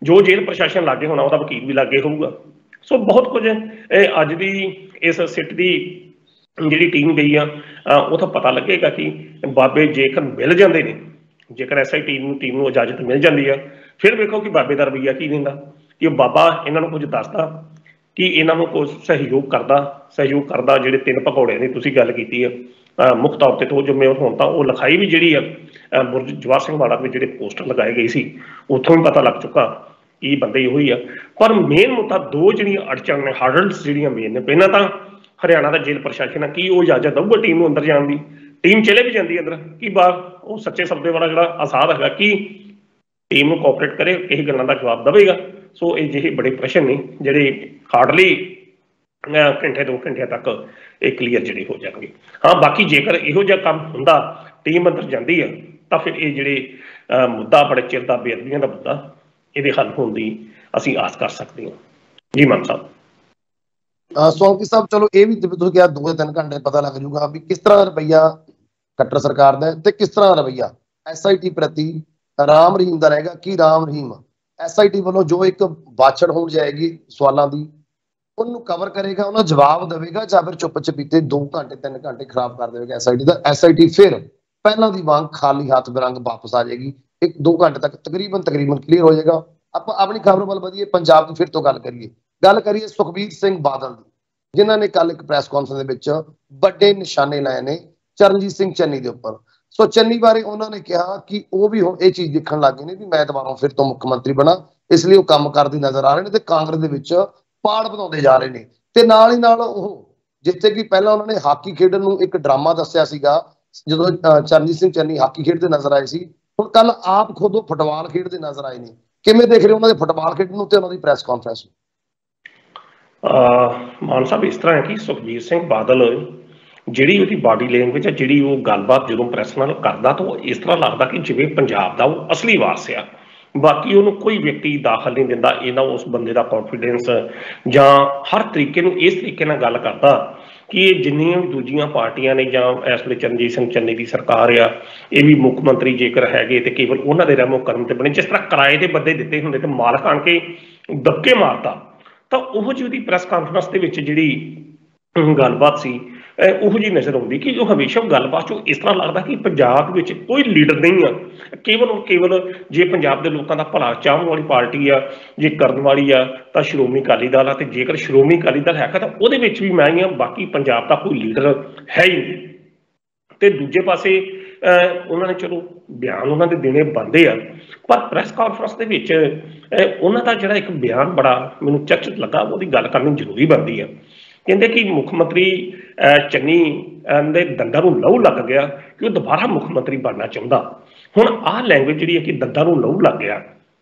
ਜੋ ਜੇਲ੍ਹ ਪ੍ਰਸ਼ਾਸਨ ਲਾਗੇ ਹੋਣਾ ਉਹਦਾ ਵਕੀਲ ਵੀ ਲਾਗੇ ਹੋਊਗਾ। ਸੋ ਬਹੁਤ ਕੁਝ ਅੱਜ ਦੀ ਇਸ ਸਿੱਟ ਦੀ ਜਿਹੜੀ ਟੀਮ ਗਈ ਆ, ਉਹ ਤਾਂ ਪਤਾ ਲੱਗੇਗਾ ਕਿ ਬਾਬੇ ਜੇਕਰ ਮਿਲ ਜਾਂਦੇ ਨੇ, ਜੇਕਰ ਐਸਆਈ ਟੀਮ ਨੂੰ ਇਜਾਜ਼ਤ ਮਿਲ ਜਾਂਦੀ ਆ, ਫਿਰ ਵੇਖੋ ਕਿ ਬਾਬੇ ਦਾ ਰਵੱਈਆ ਕੀ ਦਿੰਦਾ, ਕਿ ਉਹ ਬਾਬਾ ਇਹਨਾਂ ਨੂੰ ਕੁਝ ਦੱਸਦਾ कि इन्हों को सहयोग करता ਜਿਹੜੇ 3 ਭਗੌੜਿਆਂ ਦੀ ਤੁਸੀਂ ਗੱਲ ਕੀਤੀ ਹੈ ਮੁੱਖ ਤੌਰ ਤੇ ਤੋਂ ਜ਼ਿੰਮੇਵਾਰ ਹੋਣ ਤਾਂ ਉਹ ਲਿਖਾਈ ਵੀ ਜਿਹੜੀ ਆ ਬੁਰਜ ਜਵਾਹਰ ਸਿੰਘ ਵਾਲਾ ਵਿੱਚ ਜਿਹੜੇ ਪੋਸਟਰ ਲਗਾਏ ਗਏ ਸੀ ਉੱਥੋਂ ਵੀ ਪਤਾ ਲੱਗ ਚੁੱਕਾ ਇਹ ਬੰਦੇ ਇਹੋ ਹੀ ਆ। ਪਰ ਮੇਨ ਮੁੱਦਾ ਦੋ ਜਿਹੜੀਆਂ ਅੜਚਣ ਨੇ ਹਾਰਡਲਸ ਜਿਹੜੀਆਂ ਮੇਨ ਨੇ, ਪਹਿਲਾਂ ਤਾਂ ਹਰਿਆਣਾ ਦਾ ਜੇਲ੍ਹ ਪ੍ਰਸ਼ਾਸਨ ਆ ਕੀ ਉਹ ਇਜਾਜ਼ਤ ਦਊਗਾ ਟੀਮ ਨੂੰ ਅੰਦਰ ਜਾਣ ਦੀ? ਟੀਮ ਚਲੇ ਵੀ ਜਾਂਦੀ ਅੰਦਰ, ਕੀ ਬਾਹਰ ਉਹ ਸੱਚੇ ਸੌਦੇ ਵਾਲਾ ਜਿਹੜਾ ਆਸਾਦ ਹੈਗਾ ਕਿ ਟੀਮ ਨੂੰ ਕੋਆਪਰੇਟ ਕਰੇ, ਕਿਸੇ ਗੱਲਾਂ ਦਾ ਜਵਾਬ ਦੇਵੇਗਾ? ਸੋ ਇਹ ਜਿਹੇ ਬੜੇ ਪ੍ਰਸ਼ਨ ਨੇ ਜਿਹੜੇ ਹਾਰਡਲੀ ਘੰਟੇ 2 ਘੰਟਿਆਂ ਤੱਕ ਇਹ ਕਲੀਅਰ ਜਿਹੜੇ ਹੋ ਜਾਣਗੇ। ਹਾਂ ਬਾਕੀ ਜੇਕਰ ਇਹੋ ਜਿਹਾ ਕੰਮ ਹੁੰਦਾ ਟੀਮ ਅੰਦਰ ਜਾਂਦੀ ਆ ਤਾਂ ਫਿਰ ਇਹ ਜਿਹੜੇ ਮੁੱਦਾ ਬੜੇ ਚਿਰ ਦਾ ਬੇਅਦਬੀਆਂ ਦਾ ਮੁੱਦਾ ਇਹਦੇ ਹੱਲ ਹੋਣ ਦੀ ਅਸੀਂ ਆਸ ਕਰ ਸਕਦੇ ਹਾਂ। ਜੀ ਮਾਨ ਸਾਹਿਬ। ਸੋਲੰਕੀ ਸਾਹਿਬ ਚਲੋ ਇਹ ਵੀ ਤੁਸੀਂ ਕਿਹਾ 2-3 ਘੰਟੇ ਪਤਾ ਲੱਗ ਜੂਗਾ ਵੀ ਕਿਸ ਤਰ੍ਹਾਂ ਰਵੱਈਆ ਖੱਟਰ ਸਰਕਾਰ ਦਾ ਤੇ ਕਿਸ ਤਰ੍ਹਾਂ ਰਵੱਈਆ SIT ਪ੍ਰਤੀ ਰਾਮ ਰਹੀਮ ਦਾ ਰਹੇਗਾ। ਕਿ ਰਾਮ ਰਹੀਮ SIT ਵੱਲੋਂ ਜੋ ਇੱਕ ਬਾਛੜ ਹੋਣ ਜਾਏਗੀ ਸਵਾਲਾਂ ਦੀ ਉਹਨੂੰ ਕਵਰ ਕਰੇਗਾ, ਉਹਨਾਂ ਜਵਾਬ ਦੇਵੇਗਾ, ਜਾਂ ਫਿਰ ਚੁੱਪ ਚਪੀਤੇ 2 ਘੰਟੇ 3 ਘੰਟੇ ਖਰਾਬ ਕਰ ਦੇਵੇਗਾ SIT ਦਾ। SIT ਫਿਰ ਪਹਿਲਾਂ ਦੀ ਵਾਂਗ ਖਾਲੀ ਹੱਥ ਬਿਰੰਗ ਵਾਪਸ ਆ ਜਾਏਗੀ। 1-2 ਘੰਟੇ ਤੱਕ ਤਕਰੀਬਨ ਕਲੀਅਰ ਹੋ ਜਾਏਗਾ। ਆਪਾਂ ਆਪਣੀ ਖਬਰ ਵੱਲ ਵਧੀਏ, ਪੰਜਾਬ ਦੀ ਫਿਰ ਤੋਂ ਗੱਲ ਕਰੀਏ ਸੁਖਬੀਰ ਸਿੰਘ ਬਾਦਲ ਦੀ, ਜਿਨ੍ਹਾਂ ਨੇ ਕੱਲ ਇੱਕ ਪ੍ਰੈਸ ਕਾਨਫਰੰਸ ਦੇ ਵਿੱਚ ਵੱਡੇ ਨਿਸ਼ਾਨੇ ਲਾਏ ਨੇ ਚਰਨਜੀਤ ਸਿੰਘ ਚੰਨੀ ਦੇ ਉੱਪਰ। ਸੋ ਚੰਨੀ ਬਾਰੇ ਉਹਨਾਂ ਨੇ ਕਿਹਾ ਕਿ ਉਹ ਵੀ ਹੁਣ ਇਹ ਚੀਜ਼ ਦੇਖਣ ਲੱਗ ਗਏ ਨੇ ਵੀ ਮੈਂ ਦੁਬਾਰਾ ਫਿਰ ਤੋਂ ਮੁੱਖ ਮੰਤਰੀ ਬਣਾ, ਇਸ ਲਈ ਉਹ ਕੰਮ ਕਰਦੇ ਨਜ਼ਰ ਆ ਰਹੇ ਨੇ ਤੇ ਕਾਂਗਰਸ ਦੇ ਵਿੱਚ ਪਾੜ ਬਣਾਉਂਦੇ ਜਾ ਰਹੇ ਨੇ। ਤੇ ਨਾਲ ਹੀ ਨਾਲ ਉਹ ਜਿੱਥੇ ਕਿ ਪਹਿਲਾਂ ਉਹਨਾਂ ਨੇ ਹਾਕੀ ਖੇਡਣ ਨੂੰ ਇੱਕ ਡਰਾਮਾ ਦੱਸਿਆ ਸੀਗਾ ਜਦੋਂ ਚਰਨਜੀਤ ਸਿੰਘ ਚੰਨੀ ਹਾਕੀ ਖੇਡਦੇ ਨਜ਼ਰ ਆਏ ਸੀ, ਹੁਣ ਕੱਲ ਆਪ ਖੁਦ ਉਹ ਫੁੱਟਬਾਲ ਖੇਡਦੇ ਨਜ਼ਰ ਆਏ ਨੇ। ਕਿਵੇਂ ਦੇਖ ਰਹੇ ਉਹਨਾਂ ਦੇ ਫੁੱਟਬਾਲ ਖੇਡਣ ਨੂੰ ਤੇ ਉਹਨਾਂ ਦੀ ਪ੍ਰੈਸ ਕਾਨਫਰੰਸ ਨੂੰ? ਮਾਨ ਸਾਹਿਬ ਇਸ ਤਰ੍ਹਾਂ ਹੈ ਕਿ ਸੁਖਬੀਰ ਸਿੰਘ ਬਾਦਲ ਜਿਹੜੀ ਉਹਦੀ ਬਾਡੀ ਲੈਂਗੁਏਜ ਹੈ, ਜਿਹੜੀ ਉਹ ਗੱਲਬਾਤ ਜਦੋਂ ਪ੍ਰੈਸ ਨਾਲ ਕਰਦਾ ਤਾਂ ਉਹ ਇਸ ਤਰ੍ਹਾਂ ਲੱਗਦਾ ਕਿ ਜਿਵੇਂ ਪੰਜਾਬ ਦਾ ਉਹ ਅਸਲੀ ਵਾਰਸ ਆ। ਬਾਕੀ ਉਹਨੂੰ ਕੋਈ ਵਿਅਕਤੀ ਦਾਖਲ ਨਹੀਂ ਦਿੰਦਾ, ਇਹਨਾਂ ਉਸ ਬੰਦੇ ਦਾ ਕੌਨਫੀਡੈਂਸ ਜਾਂ ਹਰ ਤਰੀਕੇ ਨੂੰ ਇਸ ਤਰੀਕੇ ਨਾਲ ਗੱਲ ਕਰਦਾ ਕਿ ਇਹ ਜਿੰਨੀਆਂ ਵੀ ਦੂਜੀਆਂ ਪਾਰਟੀਆਂ ਨੇ ਜਾਂ ਇਸ ਵੇਲੇ ਚਰਨਜੀਤ ਸਿੰਘ ਚੰਨੀ ਦੀ ਸਰਕਾਰ ਆ, ਇਹ ਵੀ ਮੁੱਖ ਮੰਤਰੀ ਜੇਕਰ ਹੈਗੇ ਤੇ ਕੇਵਲ ਉਹਨਾਂ ਦੇ ਰਹਿਮੋ ਕਰਮ ਤੇ ਬਣੇ। ਜਿਸ ਤਰ੍ਹਾਂ ਕਿਰਾਏ ਦੇ ਬੰਦੇ ਦਿੱਤੇ ਹੁੰਦੇ ਤੇ ਮਾਲਕ ਆਣ ਕੇ ਦਬਕੇ ਮਾਰਦਾ, ਤਾਂ ਉਹੋ ਜਿਹੀ ਉਹਦੀ ਪ੍ਰੈਸ ਕਾਨਫਰੰਸ ਦੇ ਵਿੱਚ ਜਿਹੜੀ ਗੱਲਬਾਤ ਸੀ ਉਹੋ ਜਿਹੀ ਨਜ਼ਰ ਆਉਂਦੀ ਕਿ ਉਹ ਹਮੇਸ਼ਾ ਗੱਲਬਾਤ 'ਚੋਂ ਇਸ ਤਰ੍ਹਾਂ ਲੱਗਦਾ ਕਿ ਪੰਜਾਬ ਵਿੱਚ ਕੋਈ ਲੀਡਰ ਨਹੀਂ ਆ, ਕੇਵਲ ਜੇ ਪੰਜਾਬ ਦੇ ਲੋਕਾਂ ਦਾ ਭਲਾ ਚਾਹਣ ਵਾਲੀ ਪਾਰਟੀ ਆ, ਜੇ ਕਰਨ ਵਾਲੀ ਆ ਤਾਂ ਸ਼੍ਰੋਮਣੀ ਅਕਾਲੀ ਦਲ ਆ, ਤੇ ਜੇਕਰ ਸ਼੍ਰੋਮਣੀ ਅਕਾਲੀ ਦਲ ਹੈਗਾ ਤਾਂ ਉਹਦੇ ਵਿੱਚ ਵੀ ਮੈਂ ਹੀ ਆ, ਬਾਕੀ ਪੰਜਾਬ ਦਾ ਕੋਈ ਲੀਡਰ ਹੈ ਹੀ ਨਹੀਂ। ਤੇ ਦੂਜੇ ਪਾਸੇ ਉਹਨਾਂ ਨੇ ਚਲੋ ਬਿਆਨ ਉਹਨਾਂ ਦੇ ਦੇਣੇ ਬਣਦੇ ਆ, ਪਰ ਪ੍ਰੈਸ ਕਾਨਫਰੰਸ ਦੇ ਵਿੱਚ ਉਹਨਾਂ ਦਾ ਜਿਹੜਾ ਇੱਕ ਬਿਆਨ ਬੜਾ ਮੈਨੂੰ ਚਰਚਿਤ ਲੱਗਾ, ਉਹਦੀ ਗੱਲ ਕਰਨੀ ਜ਼ਰੂਰੀ ਬਣਦੀ ਆ। ਕਹਿੰਦੇ ਕਿ ਮੁੱਖ ਮੰਤਰੀ ਚੰਨੀ ਦੇ ਦੰਦਾਂ ਨੂੰ ਲਹੂ ਲੱਗ ਗਿਆ ਕਿ ਉਹ ਦੁਬਾਰਾ ਮੁੱਖ ਮੰਤਰੀ ਬਣਨਾ ਚਾਹੁੰਦਾ। ਹੁਣ ਆਹ ਲੈਂਗੁਏਜ ਜਿਹੜੀ ਹੈ ਕਿ ਦੰਦਾਂ ਨੂੰ ਲਹੂ ਲੱਗ ਗਿਆ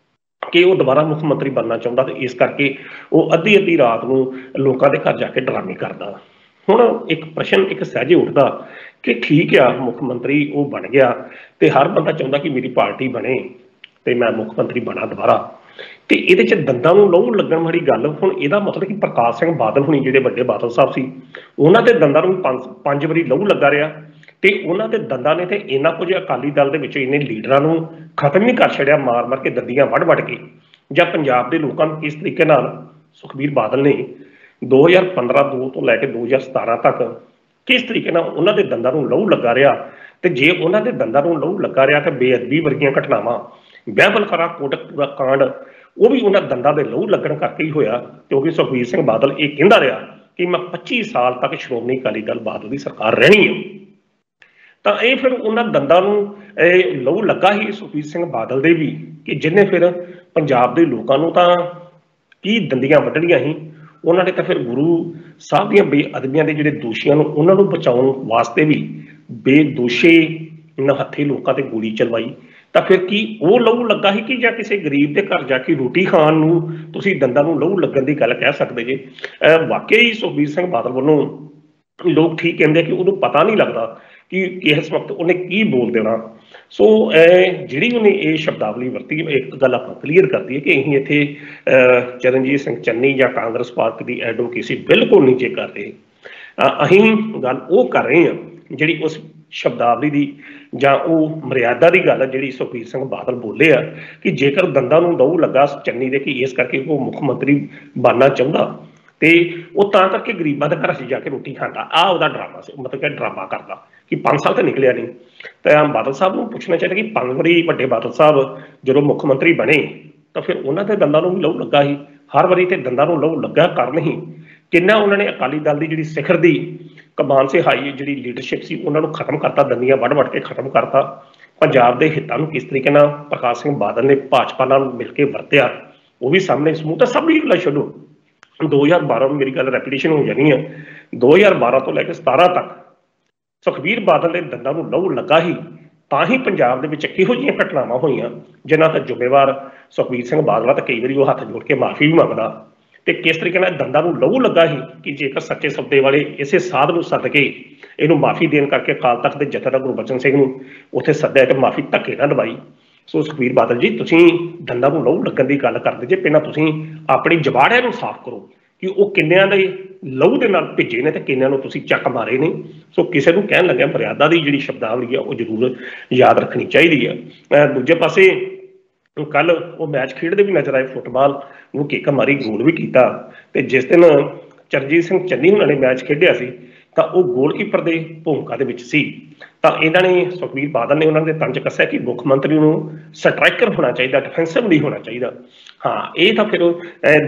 ਕਿ ਉਹ ਦੁਬਾਰਾ ਮੁੱਖ ਮੰਤਰੀ ਬਣਨਾ ਚਾਹੁੰਦਾ, ਤੇ ਇਸ ਕਰਕੇ ਉਹ ਅੱਧੀ ਰਾਤ ਨੂੰ ਲੋਕਾਂ ਦੇ ਘਰ ਜਾ ਕੇ ਡਰਾਮੇ ਕਰਦਾ। ਹੁਣ ਇੱਕ ਪ੍ਰਸ਼ਨ ਇੱਕ ਸਹਿਜੇ ਉੱਠਦਾ ਕਿ ਠੀਕ ਆ ਮੁੱਖ ਮੰਤਰੀ ਉਹ ਬਣ ਗਿਆ ਤੇ ਹਰ ਬੰਦਾ ਚਾਹੁੰਦਾ ਕਿ ਮੇਰੀ ਪਾਰਟੀ ਬਣੇ ਤੇ ਮੈਂ ਮੁੱਖ ਮੰਤਰੀ ਬਣਾ ਦੁਬਾਰਾ, ਤੇ ਇਹਦੇ 'ਚ ਦੰਦਾਂ ਨੂੰ ਲਹੂ ਲੱਗਣ ਵਾਲੀ ਗੱਲ। ਹੁਣ ਇਹਦਾ ਮਤਲਬ ਕਿ ਪ੍ਰਕਾਸ਼ ਸਿੰਘ ਬਾਦਲ ਹੁਣੀ ਜਿਹੜੇ ਵੱਡੇ ਬਾਦਲ ਸਾਹਿਬ ਸੀ, ਉਹਨਾਂ ਦੇ ਦੰਦਾਂ ਨੂੰ 5 ਵਾਰੀ ਲਹੂ ਲੱਗਾ ਰਿਹਾ, ਤੇ ਉਹਨਾਂ ਦੇ ਦੰਦਾਂ ਨੇ ਤੇ ਇੰਨਾ ਕੁਝ ਅਕਾਲੀ ਦਲ ਦੇ ਵਿੱਚ ਇੰਨੇ ਲੀਡਰਾਂ ਨੂੰ ਖਤਮ ਹੀ ਕਰ ਛੱਡਿਆ, ਮਾਰ ਕੇ ਦੰਦੀਆਂ ਵੱਢ ਕੇ। ਜਾਂ ਪੰਜਾਬ ਦੇ ਲੋਕਾਂ ਨੂੰ ਕਿਸ ਤਰੀਕੇ ਨਾਲ ਸੁਖਬੀਰ ਬਾਦਲ ਨੇ 2015 ਤੋਂ ਲੈ ਕੇ 2017 ਤੱਕ ਕਿਸ ਤਰੀਕੇ ਨਾਲ ਉਹਨਾਂ ਦੇ ਦੰਦਾਂ ਨੂੰ ਲਹੂ ਲੱਗਾ ਰਿਹਾ, ਤੇ ਜੇ ਉਹਨਾਂ ਦੇ ਦੰਦਾਂ ਨੂੰ ਲਹੂ ਲੱਗਾ ਰਿਹਾ ਤਾਂ ਬੇਅਦਬੀ ਵਰਗੀਆਂ ਘਟਨਾਵਾਂ, ਬਹਿਬਲ ਖਰਾ ਕੋਟਕ ਕਾਂਡ, ਉਹ ਵੀ ਉਹਨਾਂ ਦੰਦਾਂ ਦੇ ਲਹੂ ਲੱਗਣ ਕਰਕੇ ਹੀ ਹੋਇਆ, ਕਿਉਂਕਿ ਸੁਖਬੀਰ ਸਿੰਘ ਬਾਦਲ ਇਹ ਕਹਿੰਦਾ ਰਿਹਾ ਕਿ ਮੈਂ 25 ਸਾਲ ਤੱਕ ਸ਼੍ਰੋਮਣੀ ਅਕਾਲੀ ਦਲ ਬਾਦਲ ਦੀ ਸਰਕਾਰ ਰਹਿਣੀ ਹੈ। ਤਾਂ ਇਹ ਫਿਰ ਉਹਨਾਂ ਦੰਦਾਂ ਨੂੰ ਲਹੂ ਲੱਗਾ ਹੀ ਸੁਖਬੀਰ ਸਿੰਘ ਬਾਦਲ ਦੇ ਵੀ, ਕਿ ਜਿਹਨੇ ਫਿਰ ਪੰਜਾਬ ਦੇ ਲੋਕਾਂ ਨੂੰ ਤਾਂ ਕੀ ਦੰਦੀਆਂ ਵੱਢਣੀਆਂ ਸੀ, ਉਹਨਾਂ ਨੇ ਤਾਂ ਫਿਰ ਗੁਰੂ ਸਾਹਿਬ ਦੀਆਂ ਬੇਅਦਬੀਆਂ ਦੇ ਜਿਹੜੇ ਦੋਸ਼ੀਆਂ ਨੂੰ ਉਹਨਾਂ ਨੂੰ ਬਚਾਉਣ ਵਾਸਤੇ ਵੀ ਬੇਦੋਸ਼ੇ ਨਿਹੱਥੇ ਲੋਕਾਂ ਤੇ ਗੋਲੀ ਚਲਵਾਈ। ਤਾਂ ਫਿਰ ਕੀ ਉਹ ਲਹੂ ਲੱਗਾ ਸੀ ਕਿ ਜਾਂ ਕਿਸੇ ਗਰੀਬ ਦੇ ਘਰ ਜਾ ਕੇ ਰੋਟੀ ਖਾਣ ਨੂੰ ਤੁਸੀਂ ਦੰਦਾਂ ਨੂੰ ਲਹੂ ਲੱਗਣ ਦੀ ਗੱਲ ਕਹਿ ਸਕਦੇ ਜੇ? ਵਾਕਈ ਸੁਖਬੀਰ ਸਿੰਘ ਬਾਦਲ ਵੱਲੋਂ ਲੋਕ ਠੀਕ ਕਹਿੰਦੇ ਕਿ ਉਹਨੂੰ ਪਤਾ ਨਹੀਂ ਲੱਗਦਾ ਕਿ ਇਸ ਵਕਤ ਉਹਨੇ ਕੀ ਬੋਲ ਦੇਣਾ। ਸੋ ਜਿਹੜੀ ਉਹਨੇ ਇਹ ਸ਼ਬਦਾਵਲੀ ਵਰਤੀ, ਇੱਕ ਗੱਲ ਆਪਾਂ ਕਲੀਅਰ ਕਰਦੀ ਹੈ ਕਿ ਅਸੀਂ ਇੱਥੇ ਚਰਨਜੀਤ ਸਿੰਘ ਚੰਨੀ ਜਾਂ ਕਾਂਗਰਸ ਪਾਰਟੀ ਦੀ ਐਡਵੋਕੇਸੀ ਬਿਲਕੁਲ ਨਹੀਂ ਜੇ ਕਰ ਰਹੇ। ਅਸੀਂ ਗੱਲ ਉਹ ਕਰ ਰਹੇ ਹਾਂ ਜਿਹੜੀ ਉਸ ਸ਼ਬਦਾਵਲੀ ਦੀ ਜਾਂ ਉਹ ਮਰਿਆਦਾ ਦੀ ਗੱਲ ਜਿਹੜੀ ਸੁਖਬੀਰ ਸਿੰਘ ਬਾਦਲ ਬੋਲੇ ਆ ਕਿ ਜੇਕਰ ਦੰਦਾਂ ਨੂੰ ਲਹੂ ਲੱਗਾ ਚੰਨੀ ਦੇ ਕਿ ਇਸ ਕਰਕੇ ਉਹ ਮੁੱਖ ਮੰਤਰੀ ਬਣਨਾ ਚਾਹੁੰਦਾ ਤੇ ਉਹ ਤਾਂ ਕਰਕੇ ਗਰੀਬਾਂ ਦੇ ਘਰਾਂ 'ਚ ਜਾ ਕੇ ਰੋਟੀ ਖਾਂਦਾ। ਆਹ ਉਹਦਾ ਡਰਾਮਾ ਸੀ, ਮਤਲਬ ਕਿ ਡਰਾਮਾ ਕਰਦਾ ਕਿ 5 ਸਾਲ ਤਾਂ ਨਿਕਲਿਆ ਨਹੀਂ। ਤਾਂ ਬਾਦਲ ਸਾਹਿਬ ਨੂੰ ਪੁੱਛਣਾ ਚਾਹੀਦਾ ਕਿ 5 ਵਾਰੀ ਵੱਡੇ ਬਾਦਲ ਸਾਹਿਬ ਜਦੋਂ ਮੁੱਖ ਮੰਤਰੀ ਬਣੇ ਤਾਂ ਫਿਰ ਉਹਨਾਂ ਦੇ ਦੰਦਾਂ ਨੂੰ ਵੀ ਲਹੂ ਲੱਗਾ ਸੀ, ਹਰ ਵਾਰੀ ਤੇ ਦੰਦਾਂ ਨੂੰ ਲਹੂ ਲੱਗਾ ਕਾਰਨ ਹੀ ਕਿੰਨਾ ਉਹਨਾਂ ਨੇ ਅਕਾਲੀ ਦਲ ਦੀ ਜਿਹੜੀ ਸਿਖਰ ਦੀ ਕਮਾਨ ਸੇ ਹਾਈ ਜਿਹੜੀ ਲੀਡਰਸ਼ਿਪ ਸੀ ਉਹਨਾਂ ਨੂੰ ਖਤਮ ਕਰਤਾ, ਦੰਦੀਆਂ ਵੱਢ ਕੇ ਖਤਮ ਕਰਤਾ। ਪੰਜਾਬ ਦੇ ਹਿੱਤਾਂ ਨੂੰ ਕਿਸ ਤਰੀਕੇ ਨਾਲ ਪ੍ਰਕਾਸ਼ ਸਿੰਘ ਬਾਦਲ ਨੇ ਭਾਜਪਾ ਨਾਲ ਮਿਲ ਕੇ ਵਰਤਿਆ ਉਹ ਵੀ ਸਾਹਮਣੇ ਸਮੂਹ ਤਾਂ ਸਭ ਗੱਲਾਂ ਛੱਡੋ। 2012 ਨੂੰ ਮੇਰੀ ਗੱਲ ਰੈਪੀਟੀਸ਼ਨ ਹੋ ਜਾਣੀ ਹੈ, 2012 ਤੋਂ ਲੈ ਕੇ 17 ਤੱਕ ਸੁਖਬੀਰ ਬਾਦਲ ਦੇ ਦੰਦਾਂ ਨੂੰ ਲਹੂ ਲੱਗਾ ਹੀ ਤਾਂ ਹੀ ਪੰਜਾਬ ਦੇ ਵਿੱਚ ਕਿਹੋ ਜਿਹੀਆਂ ਘਟਨਾਵਾਂ ਹੋਈਆਂ ਜਿਨ੍ਹਾਂ ਦਾ ਜ਼ਿੰਮੇਵਾਰ ਸੁਖਬੀਰ ਸਿੰਘ ਬਾਦਲ ਤਾਂ ਕਈ ਵਾਰੀ ਉਹ ਹੱਥ ਜੋੜ ਕੇ ਮਾਫੀ ਵੀ ਮੰਗਦਾ। ਤੇ ਕਿਸ ਤਰੀਕੇ ਨਾਲ ਦੰਦਾਂ ਨੂੰ ਲਹੂ ਲੱਗਾ ਸੀ ਕਿ ਜੇਕਰ ਸੱਚੇ ਸੌਦੇ ਵਾਲੇ ਇਸੇ ਸਾਧ ਨੂੰ ਸੱਦ ਕੇ ਇਹਨੂੰ ਮਾਫੀ ਦੇਣ ਕਰਕੇ ਅਕਾਲ ਤਖਤ ਦੇ ਜਥੇਦਾਰ ਗੁਰਬਚਨ ਸਿੰਘ ਨੂੰ ਉੱਥੇ ਸੱਦਿਆ ਤੇ ਮਾਫੀ ਧੱਕੇ ਨਾਲ ਦਵਾਈ। ਸੋ ਸੁਖਬੀਰ ਬਾਦਲ ਜੀ, ਤੁਸੀਂ ਦੰਦਾਂ ਨੂੰ ਲਹੂ ਲੱਗਣ ਦੀ ਗੱਲ ਕਰਦੇ ਜੇ, ਪਹਿਲਾਂ ਤੁਸੀਂ ਆਪਣੀ ਜਬਾੜਿਆਂ ਨੂੰ ਸਾਫ਼ ਕਰੋ ਕਿ ਉਹ ਕਿੰਨਿਆਂ ਦੇ ਲਹੂ ਦੇ ਨਾਲ ਭਿੱਜੇ ਨੇ ਤੇ ਕਿੰਨਿਆਂ ਨੂੰ ਤੁਸੀਂ ਚੱਕ ਮਾਰੇ ਨੇ। ਸੋ ਕਿਸੇ ਨੂੰ ਕਹਿਣ ਲੱਗਿਆ ਮਰਿਆਦਾ ਦੀ ਜਿਹੜੀ ਸ਼ਬਦਾਵਲੀ ਆ ਉਹ ਜ਼ਰੂਰ ਯਾਦ ਰੱਖਣੀ ਚਾਹੀਦੀ ਆ। ਦੂਜੇ ਪਾਸੇ ਕੱਲ ਉਹ ਮੈਚ ਖੇਡਦੇ ਵੀ ਨਜ਼ਰ ਆਏ, ਫੁੱਟਬਾਲ ਨੂੰ ਕਿੱਕ ਮਾਰੀ, ਗੋਲ ਵੀ ਕੀਤਾ। ਤੇ ਜਿਸ ਦਿਨ ਚਰਨਜੀਤ ਸਿੰਘ ਚੰਨੀ ਉਹਨਾਂ ਨੇ ਮੈਚ ਖੇਡਿਆ ਸੀ ਤਾਂ ਉਹ ਗੋਲਕੀਪਰ ਦੇ ਭੂਮਿਕਾ ਦੇ ਵਿੱਚ ਸੀ। ਤਾਂ ਇਹਨਾਂ ਨੇ ਸੁਖਬੀਰ ਬਾਦਲ ਨੇ ਉਹਨਾਂ ਦੇ ਤੰਜ ਕੱਸਿਆ ਕਿ ਮੁੱਖ ਮੰਤਰੀ ਨੂੰ ਸਟਰਾਈਕਰ ਹੋਣਾ ਚਾਹੀਦਾ, ਡਿਫੈਂਸਿਵ ਨਹੀਂ ਹੋਣਾ ਚਾਹੀਦਾ। ਹਾਂ, ਇਹ ਤਾਂ ਫਿਰ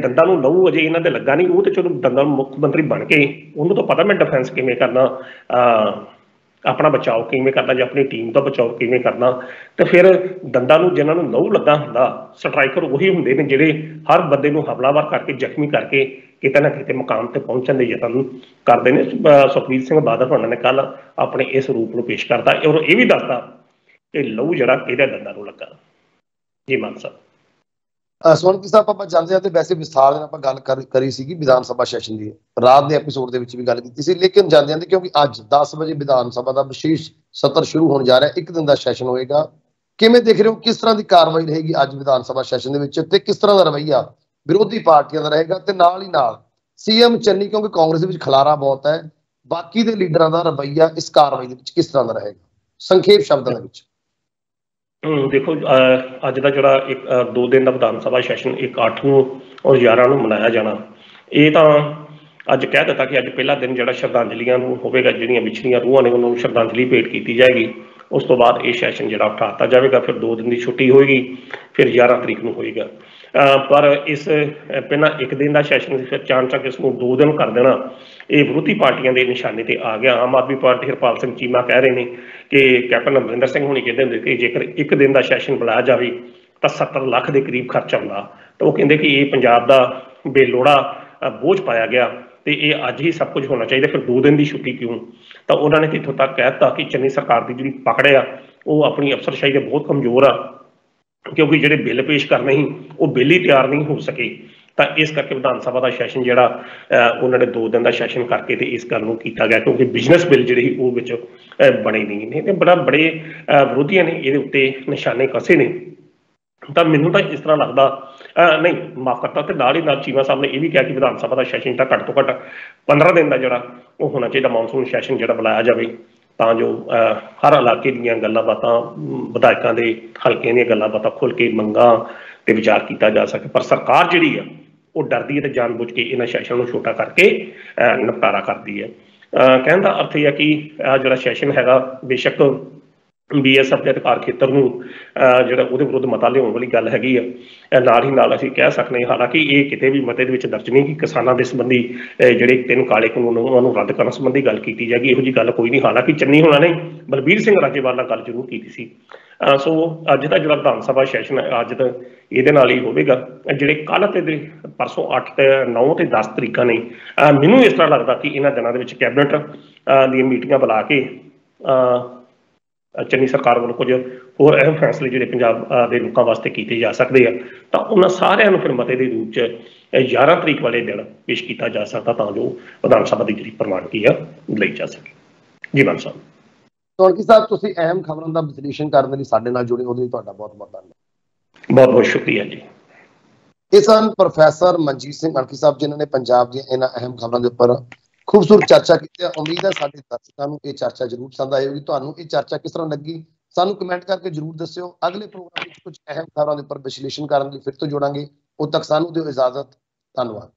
ਦੰਦਾਂ ਨੂੰ ਲਹੂ ਅਜੇ ਇਹਨਾਂ ਦੇ ਲੱਗਾ ਨਹੀਂ, ਉਹ ਤੇ ਚਲੋ ਦੰਦਾਂ ਨੂੰ ਮੁੱਖ ਮੰਤਰੀ ਬਣ ਕੇ ਉਹਨੂੰ ਤਾਂ ਪਤਾ ਮੈਂ ਡਿਫੈਂਸ ਕਿਵੇਂ ਕਰਨਾ, ਆਪਣਾ ਬਚਾਓ ਕਿਵੇਂ ਕਰਨਾ ਜਾਂ ਆਪਣੀ ਟੀਮ ਦਾ ਬਚਾਓ ਕਿਵੇਂ ਕਰਨਾ। ਤੇ ਫਿਰ ਦੰਦਾਂ ਨੂੰ ਜਿਹਨਾਂ ਨੂੰ ਲਹੂ ਲੱਗਾ ਹੁੰਦਾ, ਸਟਰਾਈਕਰ ਉਹੀ ਹੁੰਦੇ ਨੇ ਜਿਹੜੇ ਹਰ ਬੰਦੇ ਨੂੰ ਹਮਲਾਵਰ ਕਰਕੇ ਜ਼ਖਮੀ ਕਰਕੇ ਕਿਤੇ ਨਾ ਕਿਤੇ ਮੁਕਾਮ ਤੇ ਪਹੁੰਚਣ ਦੇ ਯਤਨ ਕਰਦੇ ਨੇ। ਸੁਖਬੀਰ ਸਿੰਘ ਬਾਦਲ ਉਹਨਾਂ ਨੇ ਕੱਲ ਆਪਣੇ ਇਸ ਰੂਪ ਨੂੰ ਪੇਸ਼ ਕਰਤਾ ਔਰ ਇਹ ਵੀ ਦੱਸਦਾ ਕਿ ਲਹੂ ਜਿਹੜਾ ਕਿਹਦੇ ਦੰਦਾਂ ਨੂੰ ਲੱਗਾ। ਜੀ ਮਾਨ ਸਾਹਿਬ। ਸੋਨਕੀ ਸਾਹਿਬ, ਆਪਾਂ ਜਾਂਦੇ ਹਾਂ ਤੇ ਵੈਸੇ ਵਿਸਥਾਰ ਦੇ ਨਾਲ ਆਪਾਂ ਗੱਲ ਕਰੀ ਸੀਗੀ ਵਿਧਾਨ ਸਭਾ ਸੈਸ਼ਨ ਦੀ, ਰਾਤ ਦੇ ਐਪੀਸੋਡ ਦੇ ਵਿੱਚ ਵੀ ਗੱਲ ਕੀਤੀ ਸੀ। ਲੇਕਿਨ ਜਾਂਦੇ ਜਾਂਦੇ ਕਿਉਂਕਿ ਅੱਜ 10 ਵਜੇ ਵਿਧਾਨ ਸਭਾ ਦਾ ਵਿਸ਼ੇਸ਼ ਸਤਰ ਸ਼ੁਰੂ ਹੋਣ ਜਾ ਰਿਹਾ, ਇੱਕ ਦਿਨ ਦਾ ਸੈਸ਼ਨ ਹੋਏਗਾ, ਕਿਵੇਂ ਦੇਖ ਰਹੇ ਹੋ, ਕਿਸ ਤਰ੍ਹਾਂ ਦੀ ਕਾਰਵਾਈ ਰਹੇਗੀ ਅੱਜ ਵਿਧਾਨ ਸਭਾ ਸੈਸ਼ਨ ਦੇ ਵਿੱਚ ਤੇ ਕਿਸ ਤਰ੍ਹਾਂ ਦਾ ਰਵੱਈਆ ਵਿਰੋਧੀ ਪਾਰਟੀਆਂ ਦਾ ਰਹੇਗਾ ਤੇ ਨਾਲ ਹੀ ਨਾਲ ਸੀਐਮ ਚੰਨੀ, ਕਿਉਂਕਿ ਕਾਂਗਰਸ ਦੇ ਵਿੱਚ ਖਲਾਰਾ ਬਹੁਤ ਹੈ, ਬਾਕੀ ਦੇ ਲੀਡਰਾਂ ਦਾ ਰਵੱਈਆ ਇਸ ਕਾਰਵਾਈ ਦੇ ਵਿੱਚ ਕਿਸ ਤਰ੍ਹਾਂ ਦਾ ਰਹੇਗਾ, ਸੰਖੇਪ ਸ਼ਬਦਾਂ ਦੇ ਵਿੱਚ? ਦੇਖੋ, ਅੱਜ ਦਾ ਜਿਹੜਾ 2 ਦਿਨ ਦਾ ਵਿਧਾਨ ਸਭਾ ਸੈਸ਼ਨ 1/8 ਨੂੰ ਔਰ 11 ਨੂੰ ਮਨਾਇਆ ਜਾਣਾ, ਇਹ ਤਾਂ ਅੱਜ ਕਹਿ ਦਿੱਤਾ ਕਿ ਅੱਜ ਪਹਿਲਾ ਦਿਨ ਜਿਹੜਾ ਸ਼ਰਧਾਂਜਲੀਆਂ ਨੂੰ ਹੋਵੇਗਾ, ਜਿਹੜੀਆਂ ਵਿਛੜੀਆਂ ਰੂਹਾਂ ਨੇ ਉਹਨਾਂ ਨੂੰ ਸ਼ਰਧਾਂਜਲੀ ਭੇਟ ਕੀਤੀ ਜਾਏਗੀ। ਉਸ ਤੋਂ ਬਾਅਦ ਇਹ ਸੈਸ਼ਨ ਜਿਹੜਾ ਉਠਾ ਦਿੱਤਾ ਜਾਵੇਗਾ, ਫਿਰ 2 ਦਿਨ ਦੀ ਛੁੱਟੀ ਹੋਏਗੀ, ਫਿਰ 11 ਤਰੀਕ ਨੂੰ ਹੋਏਗਾ। ਪਰ ਇਸ ਪਹਿਲਾਂ 1 ਦਿਨ ਦਾ ਸੈਸ਼ਨ ਸੀ, ਫਿਰ ਚਾਣਚੱਕ ਇਸ ਨੂੰ 2 ਦਿਨ ਕਰ ਦੇਣਾ, ਇਹ ਵਿਰੋਧੀ ਪਾਰਟੀਆਂ ਦੇ ਨਿਸ਼ਾਨੇ ਤੇ ਆ ਗਿਆ। ਆਮ ਆਦਮੀ ਪਾਰਟੀ ਹਰਪਾਲ ਸਿੰਘ ਚੀਮਾ ਕਹਿ ਰਹੇ ਨੇ ਕਿ ਕੈਪਟਨ ਅਮਰਿੰਦਰ ਸਿੰਘ ਹੋਣੀ ਕਹਿੰਦੇ ਹੁੰਦੇ ਕਿ ਜੇਕਰ 1 ਦਿਨ ਦਾ ਸੈਸ਼ਨ ਬੁਲਾਇਆ ਜਾਵੇ ਤਾਂ 70 ਲੱਖ ਦੇ ਕਰੀਬ ਖਰਚਾ ਆਉਂਦਾ। ਤਾਂ ਉਹ ਕਹਿੰਦੇ ਕਿ ਇਹ ਪੰਜਾਬ ਦਾ ਬੇਲੋੜਾ ਬੋਝ ਪਾਇਆ ਗਿਆ ਤੇ ਇਹ ਅੱਜ ਹੀ ਸਭ ਕੁਝ ਹੋਣਾ ਚਾਹੀਦਾ, ਫਿਰ 2 ਦਿਨ ਦੀ ਛੁੱਟੀ ਕਿਉਂ? ਤਾਂ ਉਹਨਾਂ ਨੇ ਇੱਥੋਂ ਤੱਕ ਕਹਿ ਦਿੱਤਾ ਕਿ ਚੰਨੀ ਸਰਕਾਰ ਦੀ ਜਿਹੜੀ ਪਕੜ ਆ ਉਹ ਆਪਣੀ ਅਫਸਰਸ਼ਾਹੀ ਦੇ ਬਹੁਤ ਕਮਜ਼ੋਰ ਆ, ਕਿਉਂਕਿ ਜਿਹੜੇ ਬਿੱਲ ਪੇਸ਼ ਕਰਨੇ ਸੀ ਉਹ ਬਿੱਲ ਹੀ ਤਿਆਰ ਨਹੀਂ ਹੋ ਸਕੇ। ਤਾਂ ਇਸ ਕਰਕੇ ਵਿਧਾਨ ਸਭਾ ਦਾ ਸੈਸ਼ਨ ਜਿਹੜਾ ਉਹਨਾਂ ਨੇ 2 ਦਿਨ ਦਾ ਸੈਸ਼ਨ ਕਰਕੇ ਤੇ ਇਸ ਗੱਲ ਨੂੰ ਕੀਤਾ ਗਿਆ, ਕਿਉਂਕਿ ਬਿਜ਼ਨਸ ਬਿੱਲ ਜਿਹੜੇ ਸੀ ਉਹ ਵਿੱਚ ਬਣੇ ਨਹੀਂ ਨੇ ਤੇ ਬੜੇ ਵਿਰੋਧੀਆਂ ਨੇ ਇਹਦੇ ਉੱਤੇ ਨਿਸ਼ਾਨੇ ਕਸੇ ਨੇ। ਤਾਂ ਮੈਨੂੰ ਤਾਂ ਇਸ ਤਰ੍ਹਾਂ ਲੱਗਦਾ, ਨਹੀਂ ਮਾਫ ਕਰਤਾ, ਤੇ ਨਾਲ ਹੀ ਨਾਲ ਚੀਮਾ ਸਾਹਿਬ ਨੇ ਇਹ ਵੀ ਕਿਹਾ ਕਿ ਵਿਧਾਨ ਸਭਾ ਦਾ ਸੈਸ਼ਨ ਤਾਂ ਘੱਟ ਤੋਂ ਘੱਟ 15 ਦਿਨ ਦਾ ਜਿਹੜਾ ਉਹ ਹੋਣਾ ਚਾਹੀਦਾ, ਮੌਨਸੂਨ ਸੈਸ਼ਨ ਜਿਹੜਾ ਬੁਲਾਇਆ ਜਾਵੇ, ਤਾਂ ਜੋ ਹਰ ਇਲਾਕੇ ਦੀਆਂ ਗੱਲਾਂ ਬਾਤਾਂ, ਵਿਧਾਇਕਾਂ ਦੇ ਹਲਕਿਆਂ ਦੀਆਂ ਗੱਲਾਂ ਬਾਤਾਂ ਖੁੱਲ੍ਹ ਕੇ ਮੰਗਾਂ ਤੇ ਵਿਚਾਰ ਕੀਤਾ ਜਾ ਸਕੇ। ਪਰ ਸਰਕਾਰ ਜਿਹੜੀ ਆ ਉਹ ਡਰਦੀ ਹੈ ਤੇ ਜਾਣਬੁੱਝ ਕੇ ਇਹਨਾਂ ਸੈਸ਼ਨ ਨੂੰ ਛੋਟਾ ਕਰਕੇ ਨਿਪਟਾਰਾ ਕਰਦੀ ਹੈ। ਕਹਿਣ ਦਾ ਅਰਥ ਇਹ ਹੈ ਕਿ ਜਿਹੜਾ ਸੈਸ਼ਨ ਹੈਗਾ, ਬੇਸ਼ੱਕ BSF ਦੇ ਅਧਿਕਾਰ ਖੇਤਰ ਨੂੰ ਜਿਹੜਾ ਉਹਦੇ ਵਿਰੁੱਧ ਮਤਾ ਲਿਆਉਣ ਵਾਲੀ ਗੱਲ ਹੈਗੀ ਆ, ਨਾਲ ਹੀ ਨਾਲ ਅਸੀਂ ਕਹਿ ਸਕਦੇ ਹਾਂ, ਹਾਲਾਂਕਿ ਇਹ ਕਿਤੇ ਵੀ ਮਤੇ ਦੇ ਵਿੱਚ ਦਰਜ ਨਹੀਂ ਕਿ ਕਿਸਾਨਾਂ ਦੇ ਸੰਬੰਧੀ ਜਿਹੜੇ 3 ਕਾਲੇ ਕਾਨੂੰਨ ਉਹਨਾਂ ਨੂੰ ਰੱਦ ਕਰਨ ਸੰਬੰਧੀ ਗੱਲ ਕੀਤੀ ਜਾਏਗੀ, ਇਹੋ ਜਿਹੀ ਗੱਲ ਕੋਈ ਨਹੀਂ। ਹਾਲਾਂਕਿ ਚੰਨੀ ਹੋਣਾ ਨੇ ਬਲਬੀਰ ਸਿੰਘ ਰਾਜੇਵਾਲ ਨਾਲ ਗੱਲ ਜ਼ਰੂਰ ਕੀਤੀ ਸੀ। ਸੋ ਅੱਜ ਦਾ ਜਿਹੜਾ ਵਿਧਾਨ ਸਭਾ ਸੈਸ਼ਨ ਹੈ ਅੱਜ ਤਾਂ ਇਹਦੇ ਨਾਲ ਹੀ ਹੋਵੇਗਾ। ਜਿਹੜੇ ਕੱਲ੍ਹ ਤੇ ਪਰਸੋਂ 8 ਤੇ 9 ਤੇ 10 ਤਰੀਕਾਂ ਨੇ, ਮੈਨੂੰ ਇਸ ਤਰ੍ਹਾਂ ਲੱਗਦਾ ਕਿ ਇਹਨਾਂ ਦਿਨਾਂ ਦੇ ਵਿੱਚ ਕੈਬਨਿਟ ਦੀਆਂ ਮੀਟਿੰਗਾਂ ਬੁਲਾ ਕੇ ਚੰਨੀ ਸਰਕਾਰ ਵੱਲੋਂ ਕੁਝ ਹੋਰ ਅਹਿਮ ਫੈਸਲੇ ਜਿਹੜੇ ਪੰਜਾਬ ਦੇ ਲੋਕਾਂ ਵਾਸਤੇ ਕੀਤੇ ਜਾ ਸਕਦੇ ਆ, ਤਾਂ ਉਹਨਾਂ ਸਾਰਿਆਂ ਨੂੰ ਫਿਰ ਮਤੇ ਦੇ ਰੂਪ 'ਚ 11 ਤਰੀਕ ਵਾਲੇ ਦਿਨ ਪੇਸ਼ ਕੀਤਾ ਜਾ ਸਕਦਾ, ਤਾਂ ਜੋ ਵਿਧਾਨ ਸਭਾ ਦੀ ਜਿਹੜੀ ਪ੍ਰਵਾਨਗੀ ਆ ਲਈ ਜਾ ਸਕੇ। ਜੀ ਮਾਨ ਸਾਹਿਬ। ਸੋਨਕੀ ਸਾਹਿਬ, ਤੁਸੀਂ ਅਹਿਮ ਖਬਰਾਂ ਦਾ ਵਿਸ਼ਲੇਸ਼ਣ ਕਰਨ ਲਈ ਸਾਡੇ ਨਾਲ ਜੁੜੇ, ਉਹਦੇ ਲਈ ਤੁਹਾਡਾ ਬਹੁਤ ਬਹੁਤ ਧੰਨਵਾਦ। ਬਹੁਤ ਬਹੁਤ ਸ਼ੁਕਰੀਆ ਜੀ। ਇਹ ਸਨ ਪ੍ਰੋਫੈਸਰ ਮਨਜੀਤ ਸਿੰਘ ਮਾਣਕੀ ਸਾਹਿਬ, ਜਿਨ੍ਹਾਂ ਨੇ ਪੰਜਾਬ ਦੀਆਂ ਇਹਨਾਂ ਅਹਿਮ ਖਬਰਾਂ ਦੇ ਉੱਪਰ ਖੂਬਸੂਰਤ ਚਰਚਾ ਕੀਤੀ ਹੈ। ਉਮੀਦ ਹੈ ਸਾਡੇ ਦਰਸ਼ਕਾਂ ਨੂੰ ਇਹ ਚਰਚਾ ਜ਼ਰੂਰ ਪਸੰਦ ਆਏਗੀ। ਤੁਹਾਨੂੰ ਇਹ ਚਰਚਾ ਕਿਸ ਤਰ੍ਹਾਂ ਲੱਗੀ ਸਾਨੂੰ ਕਮੈਂਟ ਕਰਕੇ ਜ਼ਰੂਰ ਦੱਸਿਓ। ਅਗਲੇ ਪ੍ਰੋਗਰਾਮ ਵਿੱਚ ਕੁਝ ਅਹਿਮ ਖਬਰਾਂ ਦੇ ਉੱਪਰ ਵਿਸ਼ਲੇਸ਼ਣ ਕਰਨ ਲਈ ਫਿਰ ਤੋਂ ਜੁੜਾਂਗੇ। ਉਦੋਂ ਤੱਕ ਸਾਨੂੰ ਦਿਓ ਇਜਾਜ਼ਤ। ਧੰਨਵਾਦ।